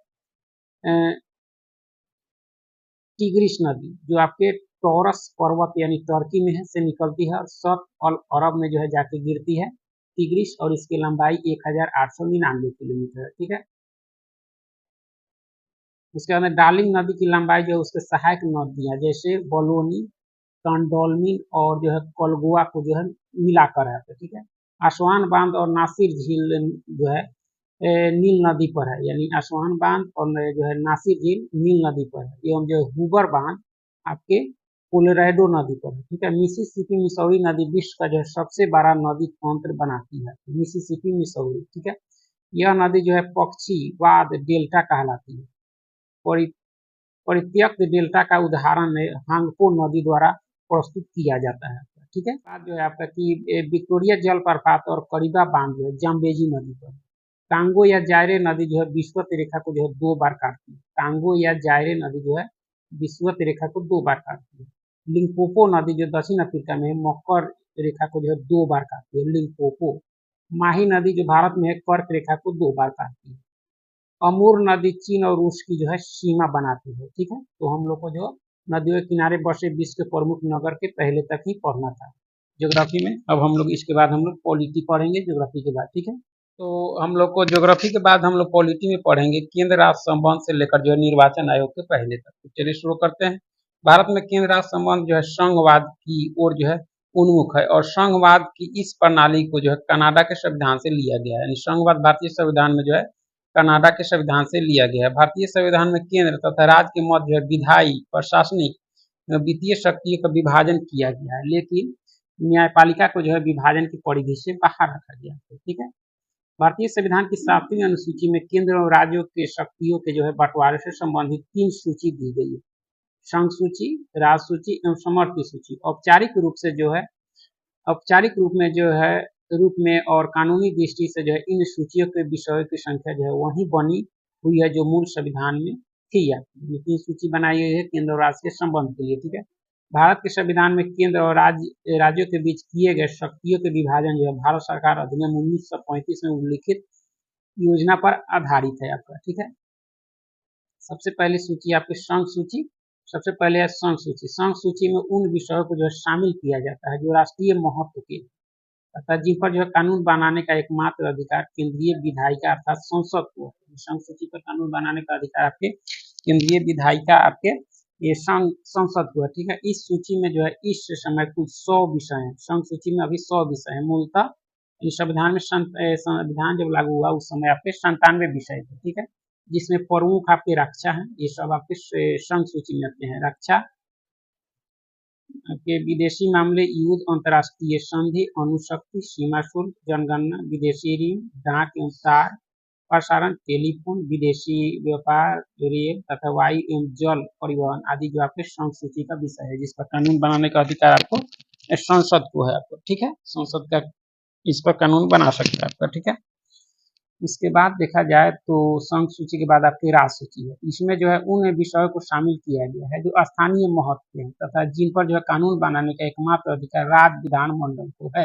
टिग्रिस नदी, जो आपके टॉरस पर्वत यानी टर्की में है से निकलती है और शक अल अरब में जो है जाके गिरती है टिग्रिस, और इसकी लंबाई 1899 किलोमीटर है, ठीक है। उसके बाद डार्लिंग नदी की लंबाई जो है उसके सहायक नदियां जैसे बलोनी, कंडोलमिन और जो है कोलगुआ को जो है मिलाकर है, ठीक है। आसवान बांध और नासिर झील जो है नील नदी पर है, यानी आसवान बांध और जो है नासिर झील नील नदी पर है, एवं जो हुबर बांध आपके कोलोराडो नदी पर है, ठीक है। मिसिसिपी मिसौरी नदी विश्व का जो है सबसे बड़ा नदी तंत्र बनाती है, मिसिसिपी मिसौरी, ठीक है। यह नदी जो है पक्षीवाद डेल्टा कहलाती है, परित्यक्त डेल्टा का उदाहरण हांगपो नदी द्वारा प्रस्तुत किया जाता है, ठीक है। बाद जो है आपका कि विक्टोरिया जलप्रपात और करीबा बांध जो है जाम्बेजी नदी पर। कांगो या जायरे नदी जो है विषुवत रेखा को जो है 2 बार काटती है। कांगो या जायरे नदी जो है विषुवत रेखा को 2 बार काटती है। लिंपोपो नदी जो दक्षिण अफ्रीका में है मकर रेखा को जो है 2 बार काटती है लिंपोपो। माही नदी जो भारत में है कर्क रेखा को 2 बार काटती है। अमूर नदी चीन और रूस की जो है सीमा बनाती है, ठीक है। तो हम लोग को जो नदियों के किनारे बसे विश्व के प्रमुख नगर के पहले तक ही पढ़ना था। ज्योग्राफी में। अब हम लोग इसके बाद हम लोग पॉलिटी पढ़ेंगे ज्योग्राफी के बाद, ठीक है। तो हम लोग को ज्योग्राफी के बाद हम लोग पॉलिटी में पढ़ेंगे केंद्र राष्ट्र संबंध से लेकर जो है निर्वाचन आयोग के पहले तक। तो चलिए शुरू करते हैं। भारत में केंद्र राष्ट्र संबंध जो है संघवाद की ओर जो है उन्मुख है और संघवाद की इस प्रणाली को जो है कनाडा के संविधान से लिया गया है। यानी संघवाद भारतीय संविधान में जो है कनाडा के संविधान से लिया गया है। भारतीय संविधान में केंद्र तथा राज्य के मध्य जो है विधायी प्रशासनिक वित्तीय शक्तियों का विभाजन किया गया है, लेकिन न्यायपालिका को जो है विभाजन की परिधि से बाहर रखा गया है, ठीक है। भारतीय संविधान की 7वीं अनुसूची में केंद्र और राज्यों के शक्तियों के जो है बंटवारे से संबंधित 3 सूची दी गई है। संघ सूची, राज्य सूची एवं समर्पित सूची। औपचारिक रूप में और कानूनी दृष्टि से जो है इन सूचियों के विषयों की संख्या जो है वही बनी हुई है जो मूल संविधान में थी। या 3 सूची बनाई गई है केंद्र और राज्य के संबंध के लिए, ठीक है। भारत के संविधान में केंद्र और राज्यों के बीच किए गए शक्तियों के विभाजन जो है भारत सरकार अधिनियम 1935 में उल्लिखित योजना पर आधारित है आपका, ठीक है। सबसे पहली सूची आपकी संघ सूची। सबसे पहले है संघ सूची। संघ सूची में उन विषयों को जो है शामिल किया जाता है जो राष्ट्रीय महत्व के तथा जिन पर जो है कानून बनाने का एकमात्र अधिकार केंद्रीय विधायिका अर्थात संसद को है। संघ सूची पर कानून बनाने का अधिकार आपके केंद्रीय विधायिका आपके ये संसद को है, ठीक है। इस सूची में जो है इस समय कुल 100 विषय हैं। संघ सूची में अभी 100 विषय हैं। मूलतः संविधान जब लागू हुआ उस समय आपके 97 विषय थे, ठीक है। जिसमें प्रमुख आपके रक्षा है, ये सब आपके संघ सूची में आते हैं। रक्षा के विदेशी मामले, युद्ध, अंतर्राष्ट्रीय संधि, अणुशक्ति, सीमा शुल्क, जनगणना, विदेशी ऋण, डाक एवं तार प्रसारण, टेलीफोन, विदेशी व्यापार, रेल तथा वायु एवं जल परिवहन आदि जो आपके संघ सूची का विषय है, जिस पर कानून बनाने का अधिकार आपको संसद को है आपको, ठीक है। संसद का इस पर कानून बना सकता है आपका, ठीक है। इसके बाद देखा जाए तो संघ सूची के बाद आपकी राज्य सूची है। इसमें जो है उन विषयों को शामिल किया गया है जो स्थानीय महत्व के तथा जिन पर जो है कानून बनाने का एकमात्र अधिकार राज्य विधानमंडल को है।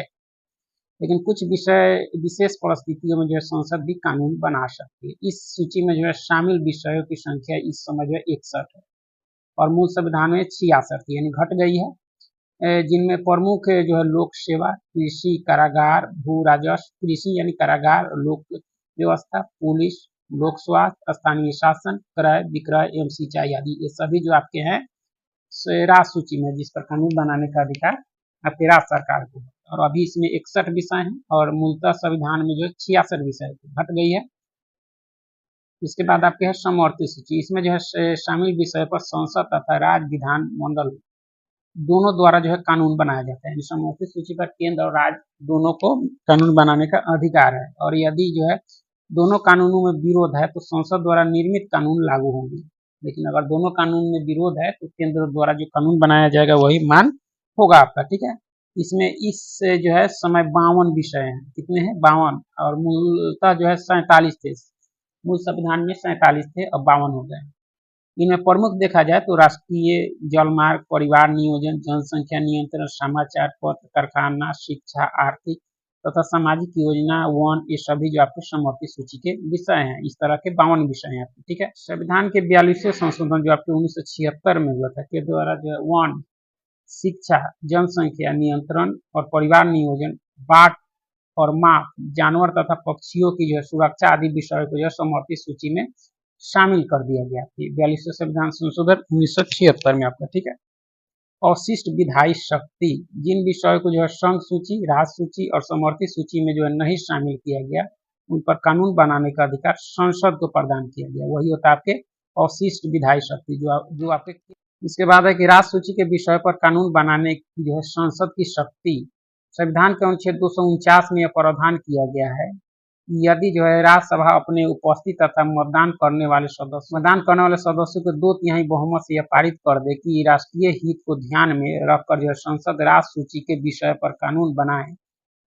लेकिन कुछ विषय विशेष परिस्थितियों में जो है संसद भी कानून बना सकती है। इस सूची में जो है शामिल विषयों की संख्या इस समय जो है 61 है और मूल संविधान में 66 यानी घट गई है। जिनमें प्रमुख जो है लोक सेवा, कृषि कारागार, भू राजस्व, कृषि यानी कारागार, लोक व्यवस्था, पुलिस, लोक स्वास्थ्य, स्थानीय शासन, क्रय विक्रय एवं सिंचाई आदि ये सभी जो आपके हैं राज्य सूची में जिस पर कानून बनाने का अधिकार आपके राज्य सरकार को है। और अभी इसमें 61 विषय हैं और मूलतः संविधान में जो 66 विषय घट गई है। इसके बाद आपके है समवर्ती सूची। इसमें जो है शामिल विषय पर संसद तथा राज्य विधानमंडल दोनों द्वारा जो है कानून बनाया जाता है। समवर्ती सूची पर केंद्र और राज्य दोनों को कानून बनाने का अधिकार है और यदि जो है दोनों कानूनों में विरोध है तो संसद द्वारा निर्मित कानून लागू होंगे। लेकिन अगर दोनों कानून में विरोध है तो केंद्र द्वारा जो कानून बनाया जाएगा वही मान होगा आपका, ठीक है। इसमें इस जो है समय 52 विषय हैं। कितने हैं? 52। और मूलतः जो है 47 थे। मूल संविधान में 47 थे, अब 52 हो गए। इनमें प्रमुख देखा जाए तो राष्ट्रीय जलमार्ग, परिवार नियोजन, जनसंख्या नियंत्रण, समाचार पत्र, कारखाना, शिक्षा, आर्थिक तथा सामाजिक योजना, वन, ये सभी जो आपके समवर्ती सूची के विषय हैं। इस तरह के 52 विषय हैं आपके, ठीक है। संविधान के 42वें संशोधन जो आपके 1976 में हुआ था के द्वारा जो है वन, शिक्षा, जनसंख्या नियंत्रण और परिवार नियोजन, बाट और माप, जानवर तथा पक्षियों की जो है सुरक्षा आदि विषयों को जो है समवर्ती सूची में शामिल कर दिया गया। 42वें संविधान संशोधन 1976 में आपका, ठीक है। अवशिष्ट विधायी शक्ति, जिन विषयों को जो है संघ सूची, राज्य सूची और समवर्ती सूची में जो है नहीं शामिल किया गया उन पर कानून बनाने का अधिकार संसद को प्रदान किया गया। वही होता है आपके अवशिष्ट विधायी शक्ति जो आपके। इसके बाद है कि राज्य सूची के विषय पर कानून बनाने की जो है संसद की शक्ति, संविधान के अनुच्छेद 249 में यह प्रावधान किया गया है यदि जो है राज्यसभा अपने उपस्थित तथा मतदान करने वाले सदस्यों को 2/3 बहुमत से यह पारित कर दे कि राष्ट्रीय हित को ध्यान में रखकर जो है संसद राज्य सूची के विषय पर कानून बनाए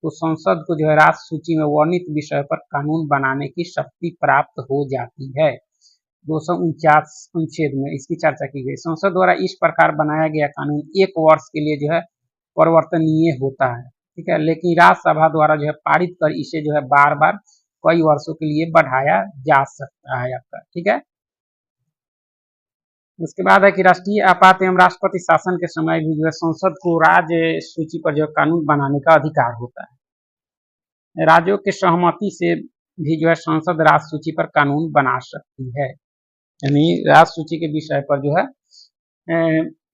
तो संसद को जो है राज्य सूची में वर्णित विषय पर कानून बनाने की शक्ति प्राप्त हो जाती है। 249 अनुच्छेद में इसकी चर्चा की गई। संसद द्वारा इस प्रकार बनाया गया कानून 1 वर्ष के लिए जो है परिवर्तनीय होता है, ठीक है। लेकिन राज्यसभा द्वारा जो है पारित कर इसे जो है बार बार कई वर्षों के लिए बढ़ाया जा सकता है आपका, ठीक है। उसके बाद है कि राष्ट्रीय आपात एवं राष्ट्रपति शासन के समय भी जो है संसद को राज्य सूची पर जो कानून बनाने का अधिकार होता है। राज्यों के सहमति से भी जो है संसद राज्य सूची पर कानून बना सकती है। यानी राज्य सूची के विषय पर जो है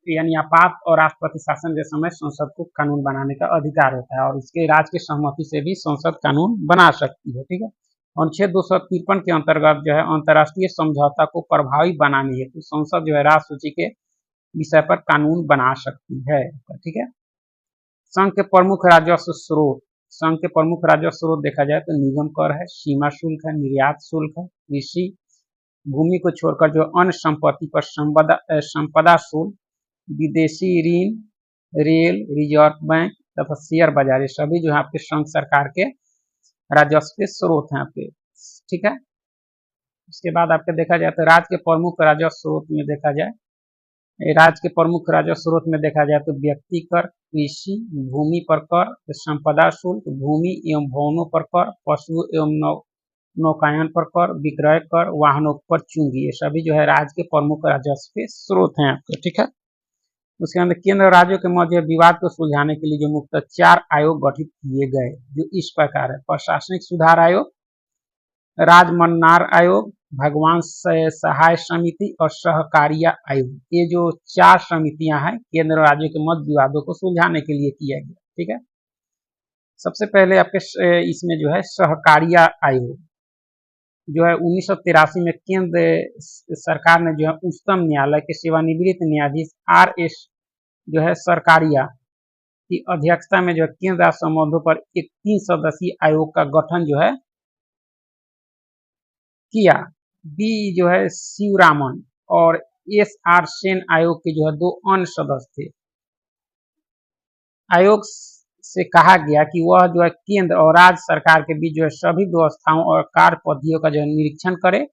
यानी आपात और राष्ट्रपति शासन के समय संसद को कानून बनाने का अधिकार होता है और उसके राज्य की सहमति से भी संसद कानून बना सकती है। ठीक है। अनुच्छेद 253 के अंतर्गत जो है अंतर्राष्ट्रीय समझौता को प्रभावी बनाने हेतु संसद जो है राज्य सूची के विषय पर कानून बना सकती है। ठीक है। संघ के प्रमुख राजस्व स्रोत, संघ के प्रमुख राजस्व स्रोत देखा जाए तो निगम कर है, सीमा शुल्क है, निर्यात शुल्क है, कृषि भूमि को छोड़कर जो अन्य संपत्ति पर संपदा शुल्क, विदेशी ऋण, रेल, रिजर्व बैंक तथा शेयर बाजार, ये सभी जो है आपके संघ सरकार के राजस्व के स्रोत हैं आपके। ठीक है। उसके बाद आपके देखा जाए तो राज्य के प्रमुख राजस्व स्रोत में देखा जाए, राज्य के प्रमुख राजस्व स्रोत में देखा जाए तो व्यक्ति कर, कृषि भूमि पर कर, संपदा शुल्क, भूमि एवं भवनों पर कर, पशु एवं नौकायन पर कर, विक्रय कर, वाहनों पर चूंगी, ये सभी जो है राज्य के प्रमुख राजस्व के स्रोत हैं आपके। ठीक है। उसके अंदर केंद्र और राज्यों के मध्य विवाद को सुलझाने के लिए जो मुख्यतः 4 आयोग गठित किए गए जो इस प्रकार है: प्रशासनिक सुधार आयोग, राजमन्नार आयोग, भगवान सहाय समिति और सहकारिता आयोग। ये जो 4 समितियां हैं केंद्र और राज्यों के मध्य विवादों को सुलझाने के लिए किया गया। ठीक है। सबसे पहले आपके इसमें जो है सहकारिता आयोग जो है 1983 में केंद्र सरकार ने जो है उच्चतम न्यायालय के सेवानिवृत्त न्यायाधीश RS जो है सरकारिया की अध्यक्षता में जो है केंद्र राज्य संबंधों पर एक 3 सदस्यीय आयोग का गठन जो है किया। बी जो है शिवरामन और SR सेन आयोग के जो है 2 अन्य सदस्य थे। आयोग से कहा गया कि वह जो है केंद्र और राज्य सरकार के बीच जो है सभी व्यवस्थाओं और कार्य पद्धतियों का जो है निरीक्षण करे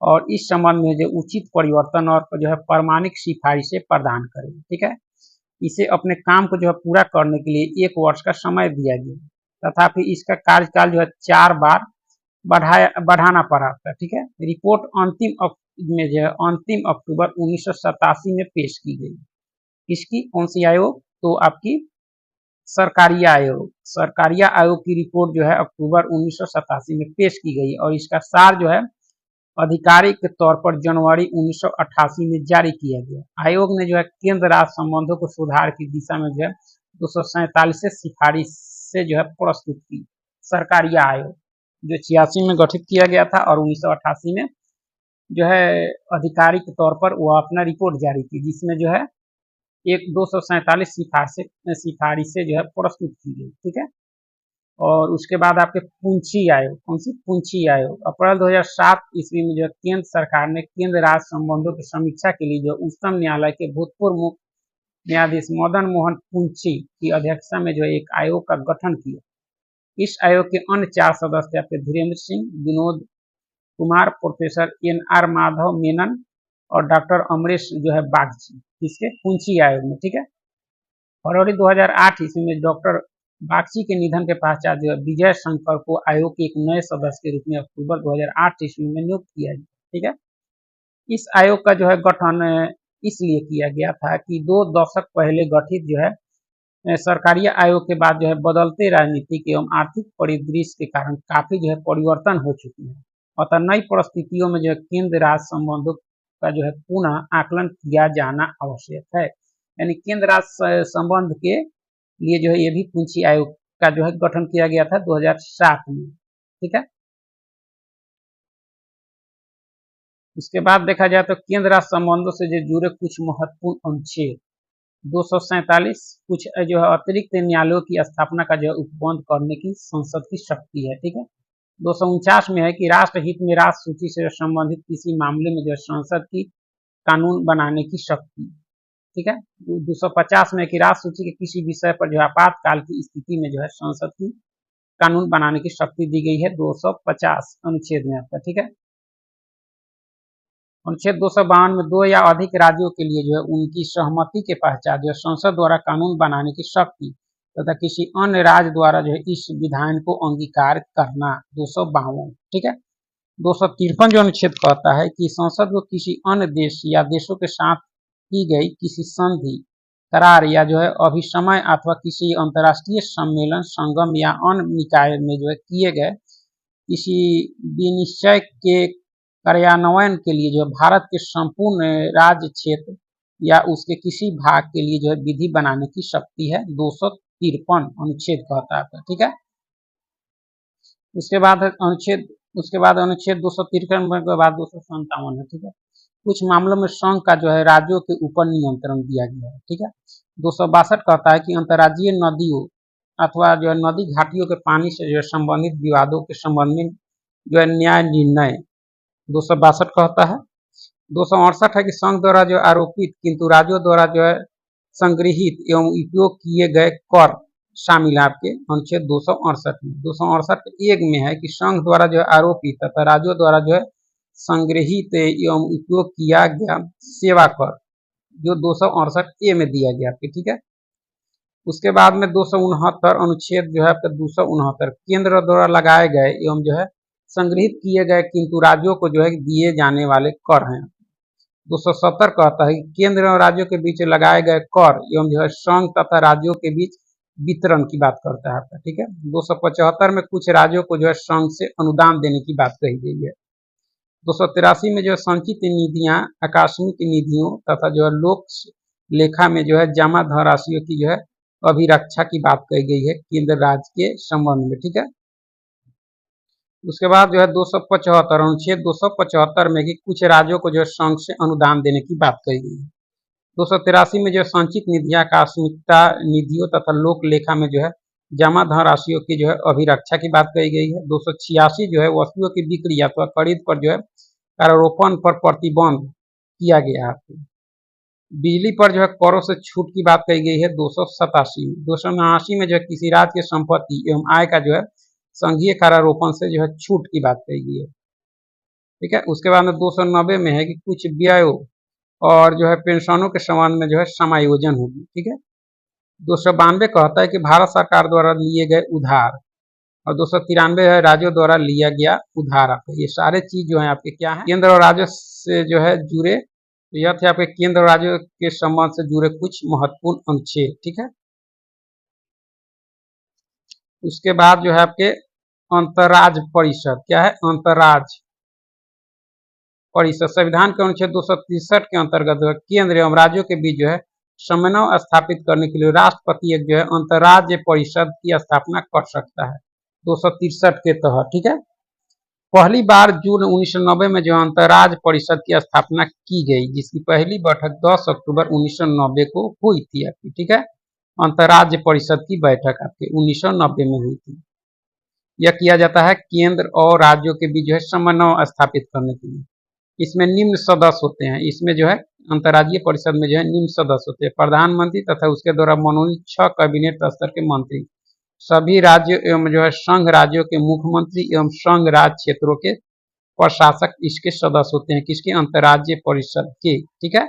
और इस संबंध में जो उचित परिवर्तन और जो है प्रमाणिक सिफारिशें प्रदान करे। ठीक है। इसे अपने काम को जो है पूरा करने के लिए 1 वर्ष का समय दिया गया, तथापि इसका कार्यकाल जो है 4 बार बढ़ाना पड़ा था। ठीक है। रिपोर्ट अंतिम अक्टूबर 1987 में पेश की गई। किसकी, कौन सी आयोग, तो आपकी सरकारिया आयोग। सरकारिया आयोग की रिपोर्ट जो है अक्टूबर 1987 में पेश की गई और इसका सार जो है आधिकारिक तौर पर जनवरी 1988 में जारी किया गया। आयोग ने जो है केंद्र राज्य संबंधों को सुधार की दिशा में जो है 247 सिफारिश से जो है प्रस्तुत की। सरकारिया आयोग जो 86 में गठित किया गया था और 1988 में जो है आधिकारिक तौर पर वह अपना रिपोर्ट जारी की, जिसमें जो है एक 247 सिफारिशें जो है प्रस्तुत की गई। ठीक है। और उसके बाद आपके पुंछी आयोग, कौन सी, पुंछी आयोग, अप्रैल 2007 ईस्वी में जो केंद्र सरकार ने केंद्र राज्य संबंधों की समीक्षा के लिए जो उच्चतम न्यायालय के भूतपूर्व मुख्य न्यायाधीश मदन मोहन पुंछी की अध्यक्षता में जो एक आयोग का गठन किया। इस आयोग के अन्य 4 सदस्य आपके धीरेन्द्र सिंह, विनोद कुमार, प्रोफेसर NR माधव मेनन और डॉक्टर अमरेश जो है बागची, इसके पुंछी आयोग में। ठीक है। फरवरी 2008 ईस्वी में डॉक्टर बागची के निधन के पश्चात जो विजय शंकर को आयोग के एक नए सदस्य के रूप में अक्टूबर 2008 ईस्वी में नियुक्त किया गया। ठीक है। इस आयोग का जो है गठन इसलिए किया गया था कि 2 दशक पहले गठित जो है सरकारी आयोग के बाद जो है बदलते राजनीतिक एवं आर्थिक परिदृश्य के कारण काफी जो है परिवर्तन हो चुकी है। अतः नई परिस्थितियों में जो है केंद्र राज्य संबंधों का जो है पुनः आकलन किया जाना आवश्यक है। यानी केंद्र राज्य संबंध के लिए जो है ये भी पुंछी आयोग का जो है गठन किया गया था 2007 में। ठीक है। इसके बाद देखा जाए तो केंद्र राज्य संबंधों से जो जुड़े कुछ महत्वपूर्ण अनुच्छेद 247 कुछ जो है अतिरिक्त न्यायालयों की स्थापना का जो है उपबंध करने की संसद की शक्ति है। ठीक है। 249 में है कि राष्ट्रहित में राष्ट्र सूची से संबंधित किसी मामले में जो है संसद की कानून बनाने की शक्ति। ठीक है। 250 में कि राष्ट्र सूची के किसी विषय पर जो आपातकाल की स्थिति में जो है संसद की कानून बनाने की शक्ति दी गई है 250 अनुच्छेद में आपका। ठीक है। अनुच्छेद 252 में 2 या अधिक राज्यों के लिए जो है उनकी सहमति के पश्चात जो संसद द्वारा कानून बनाने की शक्ति तथा किसी अन्य राज्य द्वारा जो है इस विधान को अंगीकार करना 252। ठीक है। 253 जो अनुच्छेद कहता है कि संसद को किसी अन्य देश या देशों के साथ की गई किसी संधि, करार या जो है अभिसमय अथवा किसी अंतर्राष्ट्रीय सम्मेलन, संगम या अन्य निकाय में जो है किए गए किसी विनिश्चय के कार्यान्वयन के लिए जो है भारत के संपूर्ण राज्य क्षेत्र या उसके किसी भाग के लिए जो है विधि बनाने की शक्ति है। 253 अनुच्छेद कहता है, ठीक है। उसके बाद अनुच्छेद 253 के बाद 257 है, ठीक है। कुछ मामलों में संघ का जो है राज्यों के ऊपर नियंत्रण दिया गया है, ठीक है। 262 कहता है कि अंतर्राज्यीय नदियों अथवा जो है नदी घाटियों के पानी से जो है संबंधित विवादों के संबंध में जो है न्याय निर्णय 262 कहता है। 268 है कि संघ द्वारा जो आरोपित किंतु राज्यों द्वारा जो है संग्रहित एवं उपयोग किए गए कर शामिल है आपके अनुच्छेद 268 में। 268 एक में है कि संघ द्वारा जो है आरोपित तथा राज्यों द्वारा जो है संग्रहित एवं उपयोग किया गया सेवा कर, जो 268 ए में दिया गया आपके, ठीक है। उसके बाद में 269 अनुच्छेद जो है आपका 269 केंद्र द्वारा लगाए गए एवं जो है संग्रहित किए गए किंतु राज्यों को जो है दिए जाने वाले कर हैं। 270 कहता है कि केंद्र और राज्यों के बीच लगाए गए कर एवं जो है संघ तथा राज्यों के बीच वितरण की बात करता है आपका, ठीक है। 275 में कुछ राज्यों को जो है संघ से अनुदान देने की बात कही गई है। 283 में जो है संचित निधियां आकस्मिक निधियों तथा जो है लोक लेखा में जो है जमा धनराशियों की जो है अभिरक्षा की बात कही गई है केंद्र राज्य के संबंध में, ठीक है। उसके बाद जो है 275 अनुच्छेद 275 में कि कुछ राज्यों को जो है संघ से अनुदान देने की बात कही गई है। 283 में जो संचित निधियां आकस्मिकता निधियों तथा लोक लेखा में जो है जमा धनराशियों की जो है अभिरक्षा की बात कही गई है। 286 जो है वस्तुओं की बिक्री अथवा खरीद पर जो है करारोपण पर प्रतिबंध किया गया है। बिजली पर जो है करों से छूट की बात कही गई है 287 में। 289 में जो है किसी राज्य की संपत्ति एवं आय का जो है संघीय करारोपण से जो है छूट की बात कही गई है, ठीक है। उसके बाद में 290 में है कि कुछ व्ययों और जो है पेंशनों के संबंध में जो है समायोजन होगी, ठीक है। 292 कहता है कि भारत सरकार द्वारा लिए गए उधार और 293 है राज्यों द्वारा लिया गया उधार। आपके ये सारे चीज जो है आपके क्या है केंद्र और राज्य से जो है जुड़े, यह थे आपके केंद्र और राज्यों के संबंध से जुड़े कुछ महत्वपूर्ण अनुच्छेद, ठीक है। उसके बाद जो है आपके अंतर्राज्य परिषद क्या है, अंतर्राज्य परिषद संविधान के अनुच्छेद 263 के अंतर्गत जो है केंद्र एवं राज्यों के बीच जो है समन्वय स्थापित करने के लिए राष्ट्रपति एक जो है अंतर्राज्य परिषद की स्थापना कर सकता है 263 के तहत, ठीक है। पहली बार जून 1990 में जो अंतर्राज्य परिषद की स्थापना की गई, जिसकी पहली बैठक 10 अक्टूबर 1990 को हुई थी आपकी, ठीक है। अंतर्राज्य परिषद की बैठक आपके 1990 में हुई थी। यह किया जाता है केंद्र और राज्यों के बीच जो है समन्वय स्थापित करने के लिए। इसमें निम्न सदस्य होते हैं, इसमें जो है अंतर्राज्यीय परिषद में जो है निम्न सदस्य होते हैं प्रधानमंत्री तथा उसके द्वारा मनोनीत 6 कैबिनेट स्तर के मंत्री, सभी राज्यों एवं जो है संघ राज्यों के मुख्यमंत्री एवं संघ राज्य क्षेत्रों के प्रशासक इसके सदस्य होते हैं, किसके अंतर्राज्यीय परिषद के, ठीक है।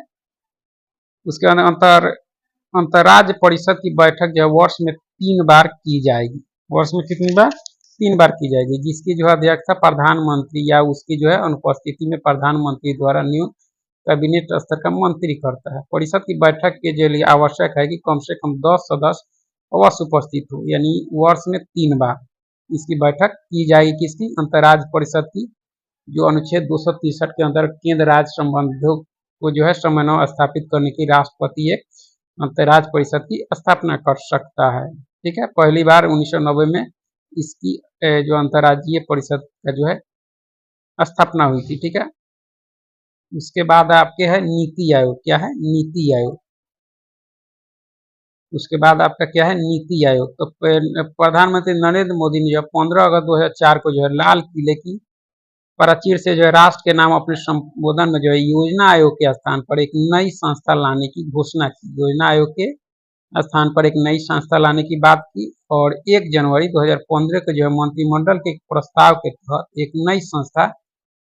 उसके बाद अंतर्राज्य परिषद की बैठक जो है वर्ष में 3 बार की जाएगी। वर्ष में कितनी बार? 3 बार की जाएगी, जिसकी जो है अध्यक्षता प्रधानमंत्री या उसकी जो है अनुपस्थिति में प्रधानमंत्री द्वारा नियुक्त कैबिनेट स्तर का मंत्री करता है। परिषद की बैठक के लिए आवश्यक है कि कम से कम 10 सदस्य अवश्य उपस्थित हो, यानी वर्ष में 3 बार इसकी बैठक की जाएगी, किसकी? अंतर्राज्य परिषद की, जो अनुच्छेद 263 के अंतर्गत केंद्र राज्य संबंधों को जो है समन्वय स्थापित करने की राष्ट्रपति एक अंतर्राज्य परिषद की स्थापना कर सकता है, ठीक है। पहली बार 1990 में इसकी जो अंतर्राज्यीय परिषद का जो है स्थापना हुई थी, ठीक है। उसके बाद आपके है नीति आयोग, क्या है? नीति आयोग। उसके बाद आपका क्या है? नीति आयोग। तो प्रधानमंत्री नरेंद्र मोदी ने जो 15 अगस्त 2004 को जो है लाल किले की प्राचीर से जो है राष्ट्र के नाम अपने संबोधन में जो है योजना आयोग के स्थान पर एक नई संस्था लाने की घोषणा की। योजना आयोग के स्थान पर एक नई संस्था लाने की बात की और 1 जनवरी 2015 को जो है मंत्रिमंडल के प्रस्ताव के तहत एक नई संस्था,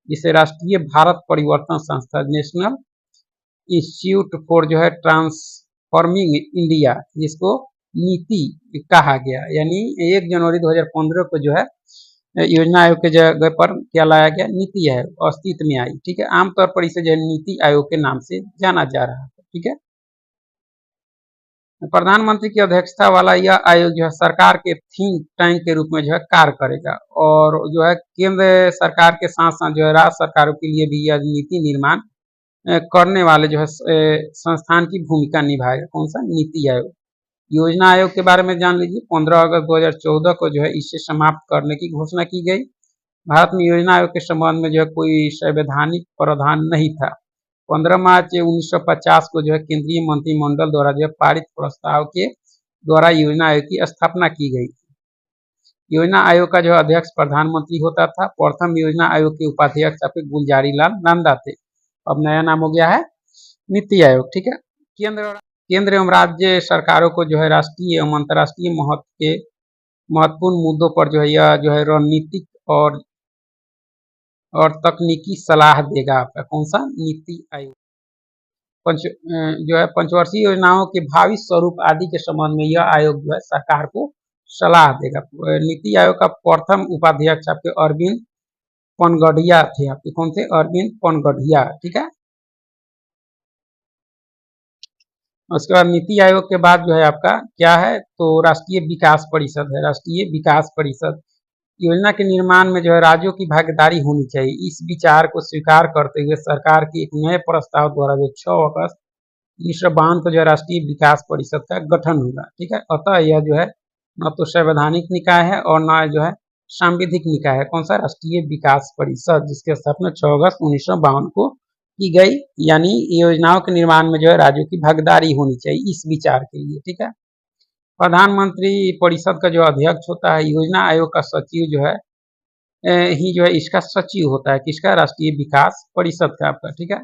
जिसे राष्ट्रीय भारत परिवर्तन संस्था, नेशनल इंस्टीट्यूट फॉर जो है ट्रांसफॉर्मिंग इंडिया, जिसको नीति कहा गया, यानी 1 जनवरी 2015 को जो है योजना आयोग के जगह पर क्या लाया गया, नीति आयोग अस्तित्व में आई। ठीक है, आमतौर पर इसे जो है नीति आयोग के नाम से जाना जा रहा है। ठीक है, प्रधानमंत्री की अध्यक्षता वाला यह आयोग जो है सरकार के थिंक टैंक के रूप में जो है कार्य करेगा और जो है केंद्र सरकार के साथ साथ जो है राज्य सरकारों के लिए भी यह नीति निर्माण करने वाले जो है संस्थान की भूमिका निभाएगा। कौन सा, नीति आयोग। योजना आयोग के बारे में जान लीजिए। 15 अगस्त 2014 को जो है इसे समाप्त करने की घोषणा की गई। भारत में योजना आयोग के संबंध में जो है कोई संवैधानिक प्रावधान नहीं था। 15 मार्च 1950 को जो है केंद्रीय मंत्रिमंडल द्वारा जो है पारित प्रस्ताव के द्वारा योजना आयोग की स्थापना की गई। योजना आयोग का जो अध्यक्ष प्रधानमंत्री होता था। प्रथम योजना आयोग के उपाध्यक्ष आपके गुलजारी लाल नंदा थे। अब नया नाम हो गया है नीति आयोग। ठीक है, केंद्र एवं राज्य सरकारों को जो है राष्ट्रीय एवं अंतर्राष्ट्रीय महत्वपूर्ण मुद्दों पर जो है यह जो है रणनीतिक और तकनीकी सलाह देगा। आपका कौन सा, नीति आयोग। जो है पंचवर्षीय योजनाओं के भावी स्वरूप आदि के संबंध में यह आयोग जो है सरकार को सलाह देगा। नीति आयोग का प्रथम उपाध्यक्ष आपके अरविंद पनगढ़िया थे। आपके कौन थे, अरविंद पनगढ़िया। ठीक है, उसके बाद नीति आयोग के बाद जो है आपका क्या है, तो राष्ट्रीय विकास परिषद है। राष्ट्रीय विकास परिषद योजना के निर्माण में जो है राज्यों की भागीदारी होनी चाहिए। इस विचार को स्वीकार करते हुए सरकार के एक नए प्रस्ताव द्वारा जो 6 अगस्त 1952 को जो है राष्ट्रीय विकास परिषद का गठन होगा। ठीक है, अतः यह जो है न तो संवैधानिक निकाय है और न जो है सांविधिक निकाय है। कौन सा, राष्ट्रीय विकास परिषद, जिसकी स्थापना 6 अगस्त 1952 को की गई। यानी योजनाओं के निर्माण में जो है राज्यों की भागीदारी होनी चाहिए इस विचार के लिए। ठीक है, प्रधानमंत्री परिषद का जो अध्यक्ष होता है। योजना आयोग का सचिव जो है ही जो है इसका सचिव होता है। किसका, राष्ट्रीय विकास परिषद का आपका। ठीक है,